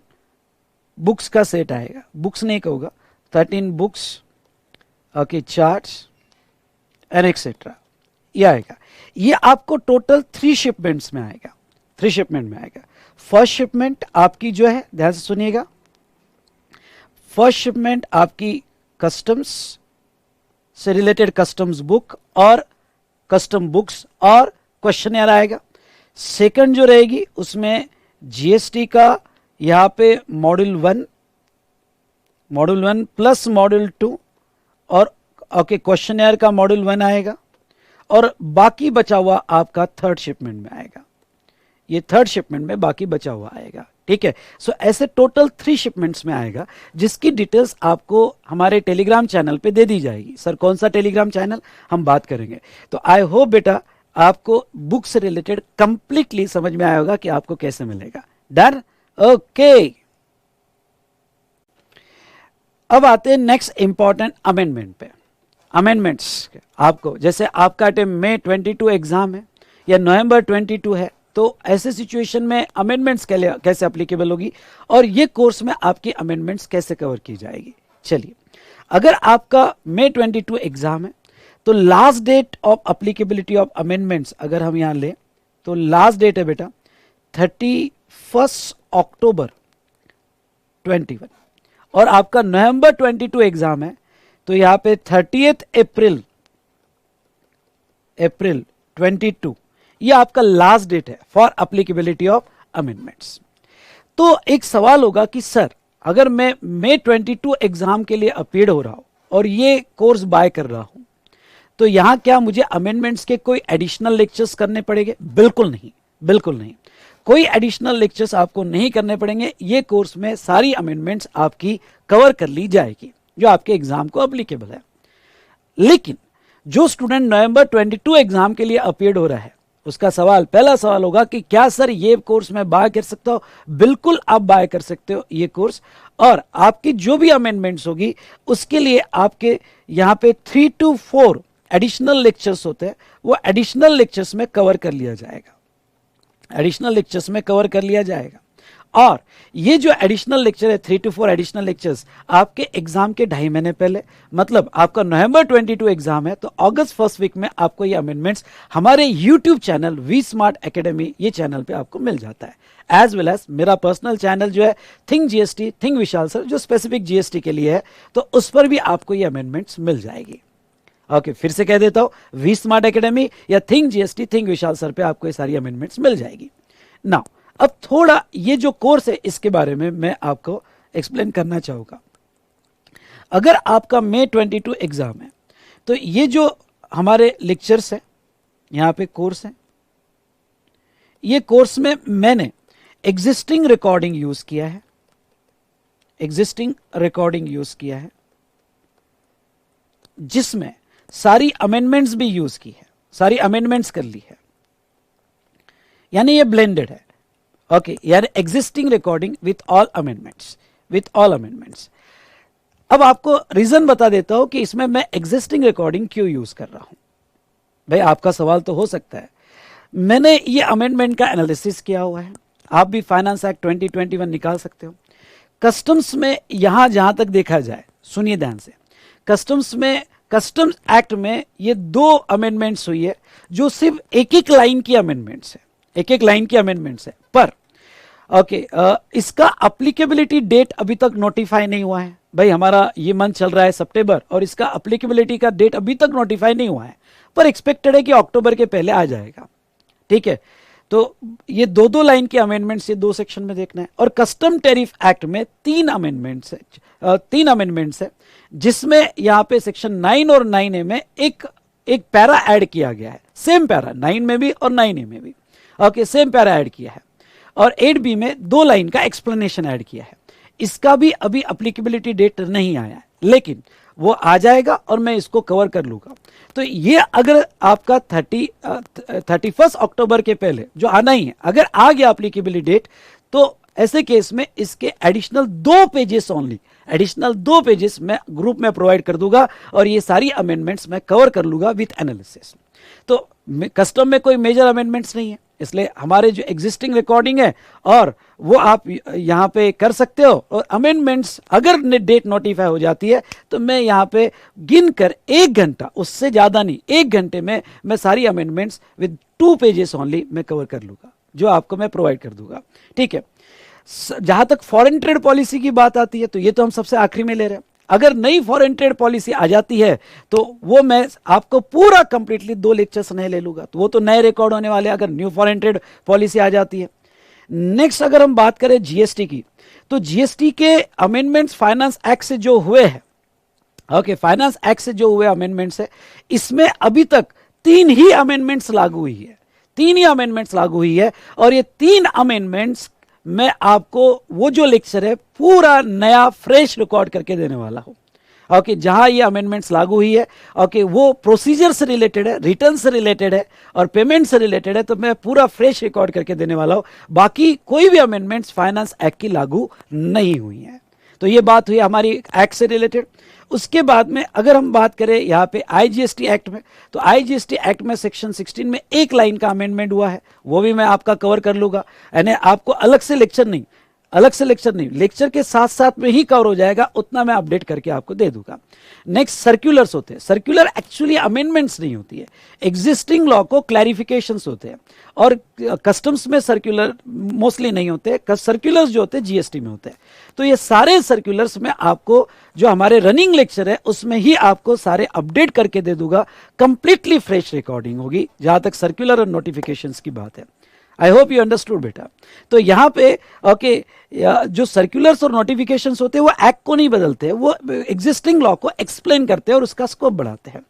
बुक्स का सेट आएगा। बुक्स नहीं कहूँगा, 13 books, okay, charts and etcetera, ये आएगा। ये आपको टोटल 3 शिपमेंट्स में आएगा, 3 शिपमेंट में आएगा। फर्स्ट शिपमेंट आपकी जो है, ध्यान से सुनिएगा, फर्स्ट शिपमेंट आपकी कस्टम्स से रिलेटेड कस्टम्स बुक और कस्टम बुक्स और क्वेश्चनर आएगा। सेकंड जो रहेगी उसमें जीएसटी का यहाँ पे मॉड्यूल 1 प्लस मॉड्यूल 2 और ओके क्वेश्चनर का मॉड्यूल 1 आएगा, और बाकी बचा हुआ आपका थर्ड शिपमेंट में आएगा। ये थर्ड शिपमेंट में बाकी बचा हुआ आएगा, ठीक है। सो ऐसे टोटल 3 शिपमेंट्स में आएगा, जिसकी डिटेल्स आपको हमारे टेलीग्राम चैनल पे दे दी जाएगी। सर कौन सा टेलीग्राम चैनल, हम बात करेंगे। तो आई होप बेटा आपको बुक से रिलेटेड कंप्लीटली समझ में आया होगा कि आपको कैसे मिलेगा। Done, okay. अब आते हैं नेक्स्ट इंपॉर्टेंट अमेंडमेंट पे। अमेंडमेंट्स आपको, जैसे आपका मई 22 एग्जाम है या नवंबर 22 है, तो ऐसे सिचुएशन में अमेंडमेंट्स कैसे अप्लीकेबल होगी और ये कोर्स में आपकी अमेंडमेंट्स कैसे कवर की जाएगी। चलिए, अगर आपका मई 22 एग्जाम है तो last date of applicability of amendments अगर हम यहाँ लें तो लास्ट डेट है बेटा 31 अक्टूबर 21, और आपका नवंबर 22 एग्जाम है, तो यहां पे 30 अप्रैल 22 ये आपका लास्ट डेट है फॉर अप्लीकेबिलिटी ऑफ अमेंडमेंट्स। तो एक सवाल होगा कि सर अगर मैं मई 22 एग्जाम के लिए अपीयर हो रहा हूं और ये कोर्स बाय कर रहा हूं, तो यहां क्या मुझे अमेंडमेंट्स के कोई एडिशनल लेक्चर्स करने पड़ेंगे? बिल्कुल नहीं, बिल्कुल नहीं, कोई एडिशनल लेक्चर्स आपको नहीं करने पड़ेंगे। ये कोर्स में सारी अमेंडमेंट्स आपकी कवर कर ली जाएगी जो आपके एग्जाम को अप्लीकेबल है। लेकिन जो स्टूडेंट नवंबर 22 एग्जाम के लिए अपीयर हो रहा है, उसका सवाल, पहला सवाल होगा कि क्या सर ये कोर्स मैं बाय कर सकता हूं? बिल्कुल आप बाय कर सकते हो ये कोर्स, और आपकी जो भी अमेंडमेंट्स होगी उसके लिए आपके यहां पे 3 to 4 एडिशनल लेक्चर्स होते हैं, वो एडिशनल लेक्चर्स में कवर कर लिया जाएगा, एडिशनल लेक्चर्स में कवर कर लिया जाएगा। और ये जो एडिशनल लेक्चर है 3 to 4 एडिशनल लेक्चर्स आपके एग्जाम के 2.5 महीने पहले, मतलब आपका नवंबर 22 एग्जाम है तो अगस्त फर्स्ट वीक में आपको ये अमेंडमेंट्स हमारे YouTube channel V smart academy, ये चैनल पे आपको मिल जाता है। एज वेल एज मेरा पर्सनल चैनल जो है think GST, think Vishal sir, जो स्पेसिफिक जीएसटी के लिए है, तो उस पर भी आपको ये अमेंडमेंट्स मिल जाएगी। ओके, फिर से कह देता हूं, वी स्मार्ट एकेडमी या think GST, think Vishal sir पे आपको ये सारी अमेंडमेंट्स मिल जाएगी। नाउ अब थोड़ा ये जो कोर्स है इसके बारे में मैं आपको एक्सप्लेन करना चाहूंगा। अगर आपका मई 22 एग्जाम है तो ये जो हमारे लेक्चर्स है, यहां पे कोर्स है, ये कोर्स में मैंने एग्जिस्टिंग रिकॉर्डिंग यूज किया है, एग्जिस्टिंग रिकॉर्डिंग यूज किया है, जिसमें सारी अमेंडमेंट्स भी यूज की है, सारी अमेंडमेंट्स कर ली है, यानी ये ब्लेंडेड है। ओके, यानी existing recording with all amendments, with all amendments. अब आपको रीजन बता देता हूं कि इसमें मैं एग्जिस्टिंग रिकॉर्डिंग क्यों यूज कर रहा हूं। भाई आपका सवाल तो हो सकता है, मैंने ये अमेंडमेंट का एनालिसिस किया हुआ है, आप भी फाइनेंस एक्ट 2021 निकाल सकते हो। कस्टम्स में यहां जहां तक देखा जाए, सुनिए ध्यान से, कस्टम्स में, कस्टम्स एक्ट में ये 2 अमेंडमेंट्स हुई है जो सिर्फ एक एक लाइन की अमेंडमेंट्स है, एक एक लाइन की अमेंडमेंट्स है, पर ओके इसका अप्लीकेबिलिटी डेट अभी तक नोटिफाई नहीं हुआ है। भाई हमारा ये मंथ चल रहा है सितंबर और इसका अप्लीकेबिलिटी का डेट अभी तक नोटिफाई नहीं हुआ है, पर एक्सपेक्टेड है कि अक्टूबर के पहले आ जाएगा। ठीक है, तो ये 2 लाइन के अमेंडमेंट्स ये 2 सेक्शन में देखना है। और कस्टम टैरिफ एक्ट में 3 अमेंडमेंट्स है, 3 अमेंडमेंट्स है, जिसमें यहां पे सेक्शन 9 और 9A में एक पैरा ऐड किया गया है, सेम पैरा 9 में भी और 9A में भी। ओके, सेम पैरा ऐड किया है, और 8B में 2 लाइन का एक्सप्लेनेशन ऐड किया है। इसका भी अभी अप्लीकेबिलिटी डेट नहीं आया है, लेकिन वो आ जाएगा और मैं इसको कवर कर लूंगा। तो ये अगर आपका 31 अक्टूबर के पहले जो आना ही है, अगर आ गया अप्लीकेबिलिटी डेट, तो ऐसे केस में इसके additional 2 pages only, additional 2 pages मैं ग्रुप में प्रोवाइड कर दूंगा और ये सारी अमेंडमेंट्स मैं कवर कर लूंगा विथ एनालिसिस। तो कस्टम में कोई मेजर अमेंडमेंट्स नहीं है, इसलिए हमारे जो एग्जिस्टिंग रिकॉर्डिंग है और वो आप यहां पे कर सकते हो। और अमेंडमेंट्स अगर डेट नोटिफाई हो जाती है तो मैं यहां पे गिनकर 1 घंटा, उससे ज्यादा नहीं, 1 घंटे में मैं सारी अमेंडमेंट्स विद 2 पेजेस ओनली मैं कवर कर लूंगा, जो आपको मैं प्रोवाइड कर दूंगा। ठीक है, जहां तक फॉरेन ट्रेड पॉलिसी की बात आती है तो ये तो हम सबसे आखिरी में ले रहे हैं। अगर नई फॉरेन ट्रेड पॉलिसी आ जाती है तो वो मैं आपको पूरा कंप्लीटली 2 लेक्चर्स नए ले लूंगा, तो वो तो नए रिकॉर्ड होने वाले अगर न्यू फॉरेन ट्रेड पॉलिसी आ जाती है। नेक्स्ट अगर हम बात करें जीएसटी की, तो जीएसटी के अमेंडमेंट्स फाइनेंस एक्ट से जो हुए हैं, ओके, फाइनेंस एक्ट से जो हुए अमेंडमेंट्स है, इसमें अभी तक 3 ही अमेंडमेंट्स लागू हुई है, 3 ही अमेंडमेंट्स लागू हुई है। और ये 3 अमेंडमेंट्स मैं आपको वो जो लेक्चर है पूरा नया फ्रेश रिकॉर्ड करके देने वाला हूं। ओके, जहां ये अमेंडमेंट्स लागू हुई है, ओके, वो प्रोसीजर से रिलेटेड है, रिटर्न से रिलेटेड है और पेमेंट से रिलेटेड है, तो मैं पूरा फ्रेश रिकॉर्ड करके देने वाला हूं। बाकी कोई भी अमेंडमेंट्स फाइनेंस एक्ट की लागू नहीं हुई है। तो ये बात हुई हमारी एक्ट से रिलेटेड। उसके बाद में अगर हम बात करें यहाँ पे आईजीएसटी एक्ट में, तो आईजीएसटी एक्ट में सेक्शन 16 में 1 लाइन का अमेंडमेंट हुआ है, वो भी मैं आपका कवर कर लूंगा, यानी आपको अलग से लेक्चर नहीं, अलग से लेक्चर नहीं, लेक्चर के साथ साथ में ही कवर हो जाएगा, उतना मैं अपडेट करके आपको दे दूंगा। नेक्स्ट सर्कुलर्स होते हैं। सर्कुलर एक्चुअली अमेंडमेंट्स नहीं होती है, एग्जिस्टिंग लॉ को क्लैरिफिकेशंस होते हैं, और कस्टम्स में सर्कुलर मोस्टली नहीं होते, सर्कुलर्स जो होते हैं जीएसटी में होते हैं। तो ये सारे सर्कुलर्स में आपको जो हमारे रनिंग लेक्चर है उसमें ही आपको सारे अपडेट करके दे दूंगा, कंप्लीटली फ्रेश रिकॉर्डिंग होगी जहां तक सर्कुलर और नोटिफिकेशंस की बात है। आई होप यू अंडरस्टूड बेटा। तो यहाँ पे ओके जो सर्कुलर्स और नोटिफिकेशंस होते हैं वो एक्ट को नहीं बदलते, वो एग्जिस्टिंग लॉ को एक्सप्लेन करते हैं और उसका स्कोप बढ़ाते हैं।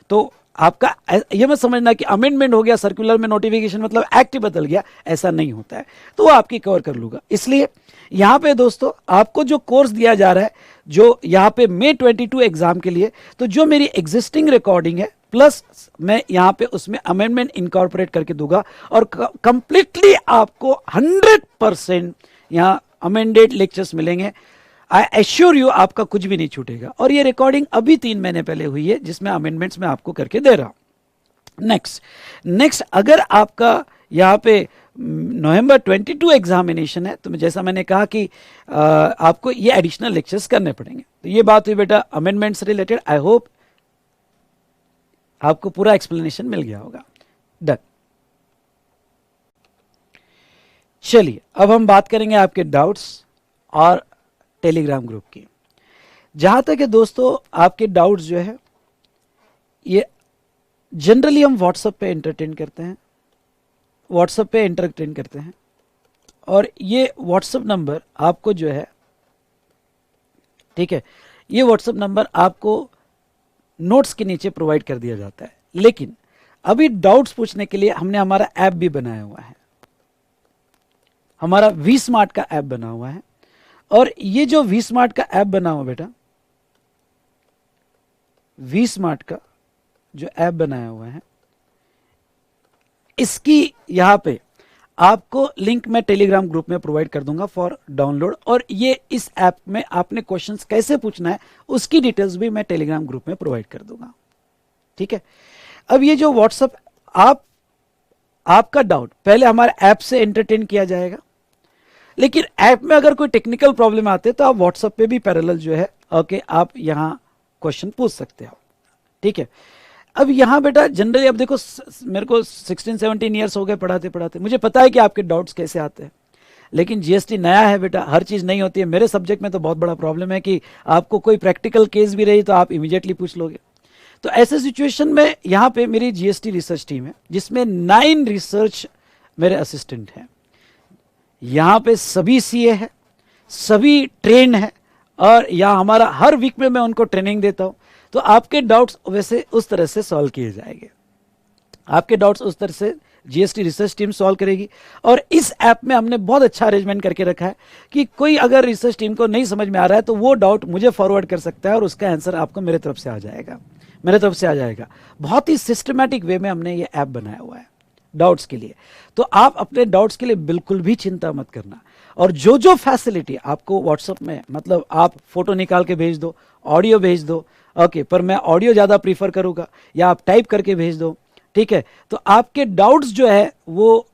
तो आपका ये मत समझना कि अमेंडमेंट हो गया सर्कुलर में, नोटिफिकेशन मतलब एक्ट ही बदल गया, ऐसा नहीं होता है। तो वो आपकी कवर कर लूंगा। इसलिए यहाँ पे दोस्तों आपको जो कोर्स दिया जा रहा है, जो यहाँ पे May 22 एग्जाम के लिए, तो जो मेरी एग्जिस्टिंग रिकॉर्डिंग है प्लस मैं यहाँ पे उसमें अमेंडमेंट इनकॉर्पोरेट करके दूंगा, और कंप्लीटली आपको 100% यहाँ अमेंडेड लेक्चर्स मिलेंगे। आई एश्योर यू आपका कुछ भी नहीं छूटेगा। और ये रिकॉर्डिंग अभी 3 महीने पहले हुई है जिसमें अमेंडमेंट्स मैं आपको करके दे रहा हूं। नेक्स्ट अगर आपका यहाँ पे नवंबर 22 एग्जामिनेशन है, तो जैसा मैंने कहा कि आपको ये एडिशनल लेक्चर्स करने पड़ेंगे। तो ये बात हुई बेटा अमेंडमेंट्स रिलेटेड। आई होप आपको पूरा एक्सप्लेनेशन मिल गया होगा। डन। चलिए अब हम बात करेंगे आपके डाउट्स और टेलीग्राम ग्रुप की। जहां तक है दोस्तों आपके डाउट्स जो है ये जनरली हम व्हाट्सएप पे एंटरटेन करते हैं, और ये व्हाट्सएप नंबर आपको जो है, ठीक है, ये व्हाट्सएप नंबर आपको नोट्स के नीचे प्रोवाइड कर दिया जाता है। लेकिन अभी डाउट्स पूछने के लिए हमने हमारा ऐप भी बनाया हुआ है, हमारा वी स्मार्ट का ऐप बना हुआ है। और ये जो वी स्मार्ट का ऐप बना हुआ बेटा, वी स्मार्ट का जो ऐप बनाया हुआ है, इसकी यहां पे आपको लिंक मैं टेलीग्राम ग्रुप में प्रोवाइड कर दूंगा फॉर डाउनलोड। और ये इस ऐप में आपने क्वेश्चंस कैसे पूछना है उसकी डिटेल्स भी मैं टेलीग्राम ग्रुप में प्रोवाइड कर दूंगा, ठीक है। अब ये जो व्हाट्सएप आपका डाउट पहले हमारे ऐप से एंटरटेन किया जाएगा, लेकिन ऐप में अगर कोई टेक्निकल प्रॉब्लम आते हैं तो आप व्हाट्सएप पे भी पैरेलल जो है ओके आप यहां क्वेश्चन पूछ सकते हो, ठीक है। अब यहां बेटा जनरली अब देखो मेरे को 16-17 ईयर्स हो गए पढ़ाते पढ़ाते, मुझे पता है कि आपके डाउट्स कैसे आते हैं। लेकिन जीएसटी नया है बेटा, हर चीज नहीं होती है। मेरे सब्जेक्ट में तो बहुत बड़ा प्रॉब्लम है कि आपको कोई प्रैक्टिकल केस भी रही तो आप इमीडिएटली पूछ लोगे। तो ऐसे सिचुएशन में यहाँ पे मेरी जीएसटी रिसर्च टीम है जिसमें 9 रिसर्च मेरे असिस्टेंट हैं। यहाँ पे सभी सीए है, सभी ट्रेन है, और यहाँ हमारा हर वीक में मैं उनको ट्रेनिंग देता हूँ। तो आपके डाउट्स वैसे उस तरह से सॉल्व किए जाएंगे, आपके डाउट्स उस तरह से जीएसटी रिसर्च टीम सॉल्व करेगी। और इस ऐप में हमने बहुत अच्छा अरेंजमेंट करके रखा है कि कोई अगर रिसर्च टीम को नहीं समझ में आ रहा है तो वो डाउट मुझे फॉरवर्ड कर सकता है और उसका आंसर आपको मेरे तरफ से आ जाएगा, बहुत ही सिस्टमैटिक वे में हमने ये ऐप बनाया हुआ है डाउट्स के लिए। तो आप अपने डाउट्स के लिए बिल्कुल भी चिंता मत करना। और जो जो फैसिलिटी आपको व्हाट्सएप में, मतलब आप फोटो निकाल के भेज दो, ऑडियो भेज दो, ओके, पर मैं ऑडियो ज्यादा प्रीफर करूंगा, या आप टाइप करके भेज दो, ठीक है। तो आपके डाउट्स जो है वो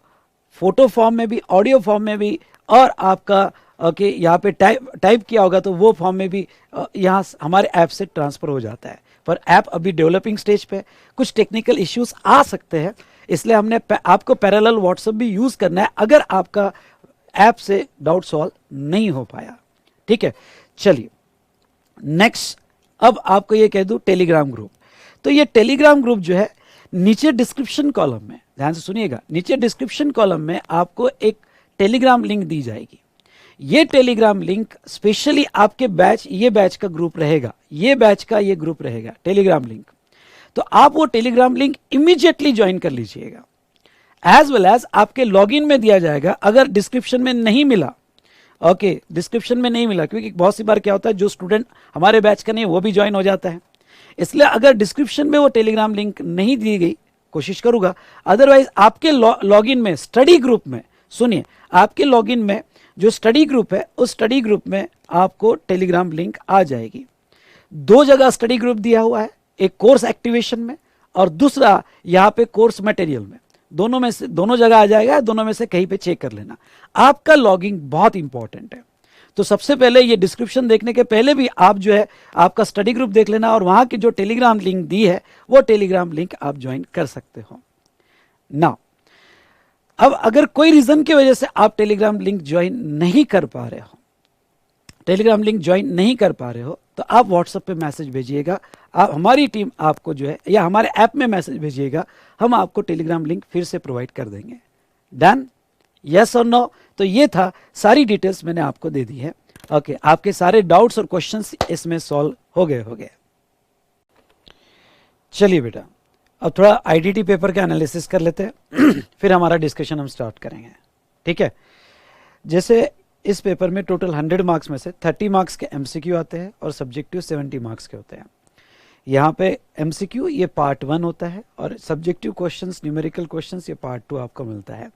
फोटो फॉर्म में भी, ऑडियो फॉर्म में भी, और आपका ओके यहाँ पे टाइप किया होगा तो वो फॉर्म में भी यहाँ हमारे ऐप से ट्रांसफर हो जाता है। पर ऐप अभी डेवलपिंग स्टेज पे, कुछ टेक्निकल इश्यूज आ सकते हैं, इसलिए हमने आपको पैरेलल व्हाट्सएप भी यूज करना है अगर आपका ऐप से डाउट सॉल्व नहीं हो पाया, ठीक है। चलिए नेक्स्ट, अब आपको ये कह दूं टेलीग्राम ग्रुप। तो ये टेलीग्राम ग्रुप जो है नीचे डिस्क्रिप्शन कॉलम में, ध्यान से सुनिएगा, नीचे डिस्क्रिप्शन कॉलम में आपको एक टेलीग्राम लिंक दी जाएगी। ये टेलीग्राम लिंक स्पेशली आपके बैच, ये बैच का ग्रुप रहेगा, ये बैच का ये ग्रुप रहेगा टेलीग्राम लिंक। तो आप वो टेलीग्राम लिंक इमीडिएटली ज्वाइन कर लीजिएगा। एज वेल एज आपके लॉगिन में दिया जाएगा, अगर डिस्क्रिप्शन में नहीं मिला, ओके, डिस्क्रिप्शन में नहीं मिला, क्योंकि बहुत सी बार क्या होता है जो स्टूडेंट हमारे बैच का नहीं वो भी ज्वाइन हो जाता है, इसलिए अगर डिस्क्रिप्शन में वो टेलीग्राम लिंक नहीं दी गई, कोशिश करूंगा, अदरवाइज आपके लॉगिन में स्टडी ग्रुप में, सुनिए, आपके लॉगिन में जो स्टडी ग्रुप है उस स्टडी ग्रुप में आपको टेलीग्राम लिंक आ जाएगी। 2 जगह स्टडी ग्रुप दिया हुआ है, एक कोर्स एक्टिवेशन में और दूसरा यहाँ पे कोर्स मटेरियल में। दोनों में से, दोनों जगह आ जाएगा, दोनों में से कहीं पे चेक कर लेना। आपका लॉगिंग बहुत इंपॉर्टेंट है। तो सबसे पहले ये डिस्क्रिप्शन देखने के पहले भी आप जो है आपका स्टडी ग्रुप देख लेना, और वहां की जो टेलीग्राम लिंक दी है वो टेलीग्राम लिंक आप ज्वाइन कर सकते हो ना। अब अगर कोई रीजन की वजह से आप टेलीग्राम लिंक ज्वाइन नहीं कर पा रहे हो, टेलीग्राम लिंक ज्वाइन नहीं कर पा रहे हो, तो आप व्हाट्सएप पे मैसेज भेजिएगा, आप, हमारी टीम आपको जो है, या हमारे ऐप में मैसेज भेजिएगा, हम आपको टेलीग्राम लिंक फिर से प्रोवाइड कर देंगे। डन? यस और नो? तो ये था, सारी डिटेल्स मैंने आपको दे दी है। ओके, आपके सारे डाउट्स और क्वेश्चंस इसमें सॉल्व हो गए। चलिए बेटा, अब थोड़ा आईडीटी पेपर का एनालिसिस कर लेते हैं फिर हमारा डिस्कशन हम स्टार्ट करेंगे। ठीक है, जैसे इस पेपर में टोटल 100 मार्क्स में से 30 मार्क्स के एमसीक्यू आते हैं और सब्जेक्टिव 70 मार्क्स के होते हैं। यहाँ पे एमसीक्यू ये पार्ट 1 होता है और सब्जेक्टिव क्वेश्चंस, न्यूमेरिकल क्वेश्चंस ये पार्ट 2 आपको मिलता है।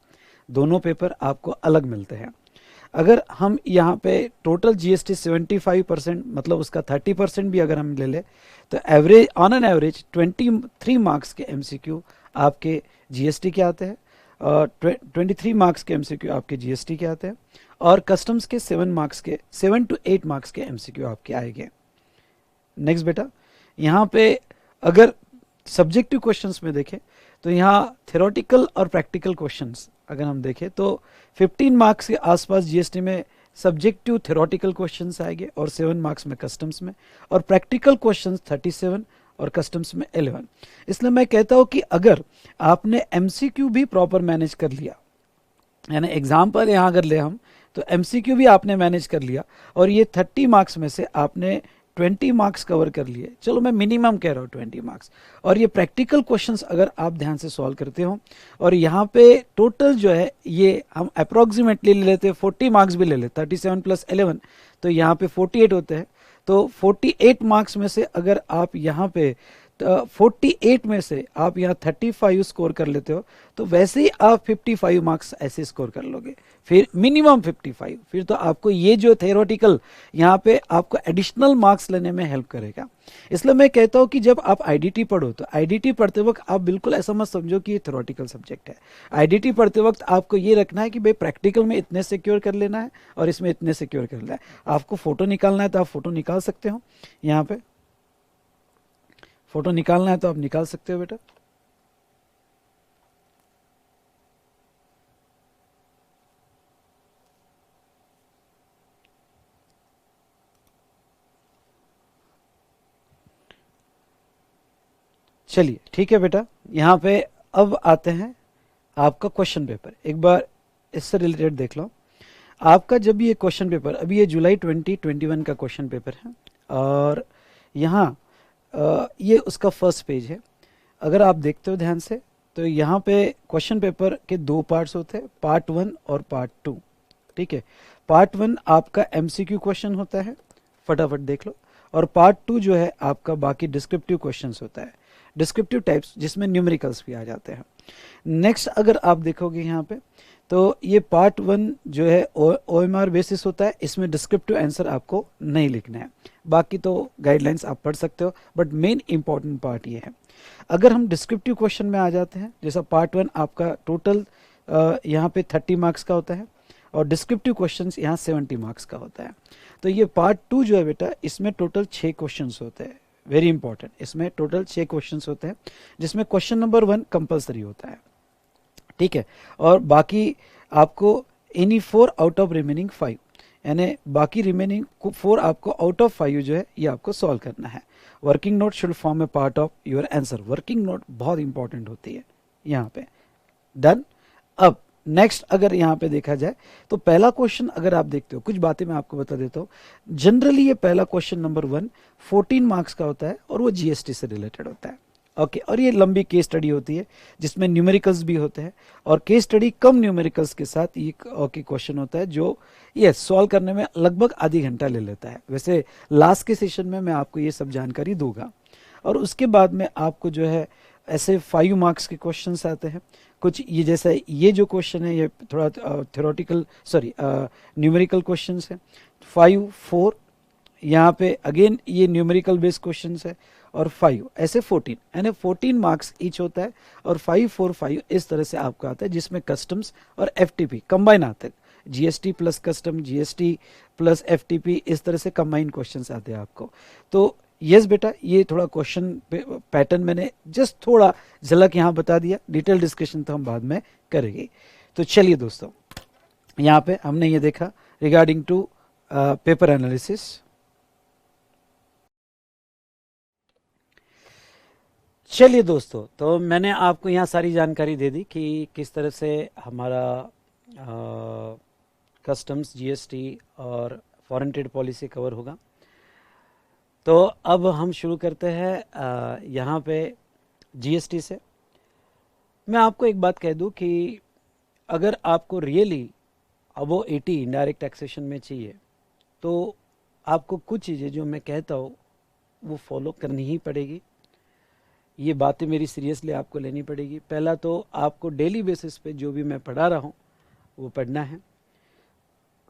दोनों पेपर आपको अलग मिलते हैं। अगर हम यहाँ पे टोटल जीएसटी 75%, मतलब उसका 30% भी अगर हम ले ले, तो average, on an average 23 marks के एमसीक्यू आपके जीएसटी के आते हैं, और 23 मार्क्स के एमसीक्यू आपके जीएसटी के आते हैं, और कस्टम्स के 7 to 8 मार्क्स के एमसीक्यू आपके आएंगे। नेक्स्ट बेटा, यहाँ पे अगर सब्जेक्टिव क्वेश्चंस में देखें तो यहाँ थ्योरेटिकल और प्रैक्टिकल क्वेश्चंस अगर हम देखें तो 15 मार्क्स के आसपास जीएसटी में सब्जेक्टिव थ्योरेटिकल क्वेश्चंस आएंगे और 7 मार्क्स में कस्टम्स में, और प्रैक्टिकल क्वेश्चंस 37 और कस्टम्स में 11। इसलिए मैं कहता हूँ कि अगर आपने एमसीक्यू भी प्रॉपर मैनेज कर लिया, यानी एग्जाम्पल यहाँ अगर ले हम, तो एमसीक्यू भी आपने मैनेज कर लिया और ये 30 मार्क्स में से आपने 20 मार्क्स कवर कर लिए, चलो मैं मिनिमम कह रहा हूँ 20 मार्क्स, और ये प्रैक्टिकल क्वेश्चंस अगर आप ध्यान से सॉल्व करते हो, और यहाँ पे टोटल जो है ये हम अप्रोक्सीमेटली ले लेते हैं, 40 मार्क्स भी ले लेते, 37 + 11 तो यहाँ पे 48 होते हैं। तो 48 मार्क्स में से अगर आप यहाँ पे 48 में से आप यहाँ 35 स्कोर कर लेते हो, तो वैसे ही आप 55 मार्क्स ऐसे स्कोर कर लोगे, फिर मिनिमम 55। फिर तो आपको ये जो थ्योरेटिकल यहाँ पे आपको एडिशनल मार्क्स लेने में हेल्प करेगा। इसलिए मैं कहता हूँ कि जब आप आईडीटी पढ़ो तो आईडीटी पढ़ते वक्त आप बिल्कुल ऐसा मत समझो कि ये थ्योरेटिकल सब्जेक्ट है। आईडीटी पढ़ते वक्त आपको ये रखना है कि भाई प्रैक्टिकल में इतने सिक्योर कर लेना है और इसमें इतने सिक्योर कर लेना है। आपको फोटो निकालना है तो आप फोटो निकाल सकते हो, यहाँ पे फोटो निकालना है तो आप निकाल सकते हो बेटा। चलिए ठीक है बेटा, यहाँ पे अब आते हैं आपका क्वेश्चन पेपर। एक बार इससे रिलेटेड देख लो, आपका जब ये क्वेश्चन पेपर, अभी ये जुलाई 2021 का क्वेश्चन पेपर है, और यहाँ ये उसका फर्स्ट पेज है। अगर आप देखते हो ध्यान से तो यहाँ पे क्वेश्चन पेपर के 2 पार्ट्स होते हैं, पार्ट 1 और पार्ट 2। ठीक है, पार्ट 1 आपका एमसीक्यू क्वेश्चन होता है, फटाफट देख लो, और पार्ट 2 जो है आपका बाकी डिस्क्रिप्टिव क्वेश्चंस होता है, डिस्क्रिप्टिव टाइप्स, जिसमें न्यूमेरिकल्स भी आ जाते हैं। नेक्स्ट अगर आप देखोगे यहाँ पे तो ये पार्ट 1 जो है OMR बेसिस होता है, इसमें डिस्क्रिप्टिव आंसर आपको नहीं लिखना है, बाकी तो गाइडलाइंस आप पढ़ सकते हो, बट मेन इंपॉर्टेंट पार्ट ये है। अगर हम डिस्क्रिप्टिव क्वेश्चन में आ जाते हैं, जैसा पार्ट 1 आपका टोटल यहाँ पे 30 मार्क्स का होता है और डिस्क्रिप्टिव क्वेश्चंस यहाँ 70 मार्क्स का होता है। तो ये पार्ट 2 जो है बेटा, इसमें टोटल 6 क्वेश्चंस होते हैं, वेरी इंपॉर्टेंट, इसमें टोटल 6 क्वेश्चंस होते हैं, जिसमें क्वेश्चन नंबर 1 कंपल्सरी होता है। ठीक है, और बाकी आपको एनी 4 आउट ऑफ रिमेनिंग 5, यानी बाकी रिमेनिंग 4 आपको आउट ऑफ 5 जो है ये आपको सॉल्व करना है। Working note should form A part of your answer, working note बहुत इंपॉर्टेंट होती है यहाँ पे। डन। अब नेक्स्ट अगर यहाँ पे देखा जाए तो पहला क्वेश्चन अगर आप देखते हो, कुछ बातें मैं आपको बता देता हूँ। जनरली ये पहला क्वेश्चन नंबर 1 14 मार्क्स का होता है और वो जीएसटी से रिलेटेड होता है। ओके, और ये लंबी केस स्टडी होती है जिसमें न्यूमेरिकल्स भी होते हैं, और केस स्टडी कम न्यूमेरिकल्स के साथ ये क्वेश्चन होता है जो ये सॉल्व करने में लगभग आधी घंटा ले लेता है। वैसे लास्ट के सेशन में मैं आपको ये सब जानकारी दूंगा, और उसके बाद में आपको जो है ऐसे 5 मार्क्स के क्वेश्चंस आते हैं कुछ, ये जैसे ये जो क्वेश्चन है ये थोड़ा थ्योरेटिकल न्यूमेरिकल क्वेश्चंस है। 5 4 यहाँ पे अगेन ये न्यूमेरिकल बेस्ड क्वेश्चंस है, और 5 ऐसे 14, यानी 14 मार्क्स ईच होता है और 5 4 5 इस तरह से आपको आता है, जिसमें कस्टम्स और एफटीपी कंबाइन आते हैं। GST plus custom, GST plus FTP, इस तरह से कंबाइन क्वेश्चंस आते हैं आपको। तो यस बेटा, ये थोड़ा क्वेश्चन पैटर्न मैंने जस्ट थोड़ा झलक यहाँ बता दिया, डिटेल डिस्कशन तो हम बाद में करेंगे। तो चलिए दोस्तों, यहाँ पे हमने ये देखा रिगार्डिंग टू पेपर एनालिसिस। चलिए दोस्तों, तो मैंने आपको यहाँ सारी जानकारी दे दी कि किस तरह से हमारा कस्टम्स, जीएसटी और फॉरेन ट्रेड पॉलिसी कवर होगा। तो अब हम शुरू करते हैं यहाँ पे जीएसटी से। मैं आपको एक बात कह दूँ कि अगर आपको रियली अबो 80 इनडायरेक्ट टैक्सेशन में चाहिए, तो आपको कुछ चीज़ें जो मैं कहता हूँ वो फॉलो करनी ही पड़ेगी। ये बातें मेरी सीरियसली आपको लेनी पड़ेगी। पहला तो आपको डेली बेसिस पे जो भी मैं पढ़ा रहा हूँ वो पढ़ना है।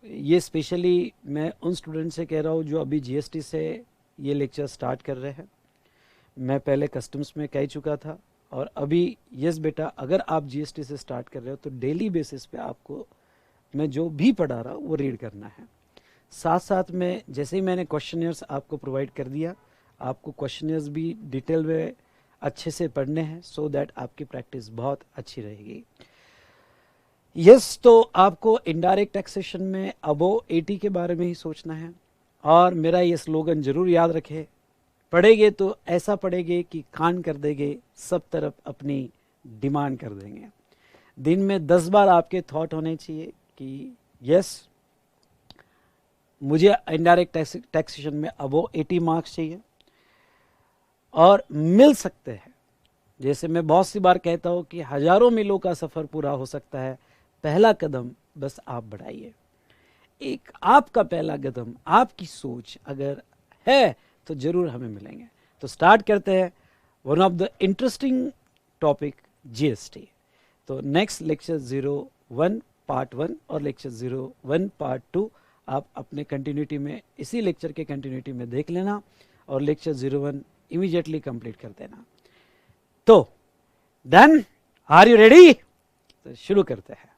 ये स्पेशली मैं उन स्टूडेंट से कह रहा हूँ जो अभी जीएसटी से ये लेक्चर स्टार्ट कर रहे हैं। मैं पहले कस्टम्स में कह चुका था और अभी यस बेटा, अगर आप जीएसटी से स्टार्ट कर रहे हो तो डेली बेसिस पे आपको मैं जो भी पढ़ा रहा हूँ वो रीड करना है। साथ साथ में जैसे ही मैंने क्वेश्चनर्स आपको प्रोवाइड कर दिया, आपको क्वेश्चनर्स भी डिटेल में अच्छे से पढ़ने हैं, सो दैट आपकी प्रैक्टिस बहुत अच्छी रहेगी। यस, तो आपको इनडायरेक्ट टैक्सेशन में अबो 80 के बारे में ही सोचना है। और मेरा ये स्लोगन जरूर याद रखे, पढ़ेंगे तो ऐसा पढ़ेंगे कि कान कर देंगे, सब तरफ अपनी डिमांड कर देंगे। दिन में 10 बार आपके थॉट होने चाहिए कि यस, मुझे इनडायरेक्ट टैक्सेशन में अबो 80 मार्क्स चाहिए और मिल सकते हैं। जैसे मैं बहुत सी बार कहता हूँ कि हजारों मीलों का सफ़र पूरा हो सकता है, पहला कदम बस आप बढ़ाइए। एक आपका पहला कदम, आपकी सोच अगर है तो जरूर हमें मिलेंगे। तो स्टार्ट करते हैं one of the interesting topic, GST. तो नेक्स्ट लेक्चर 01 पार्ट 1 और लेक्चर 01 पार्ट 2 आप अपने कंटिन्यूटी में, इसी लेक्चर के कंटिन्यूटी में देख लेना और लेक्चर 01 इमीडिएटली कंप्लीट कर देना। तो देन आर यू रेडी? तो शुरू करते हैं।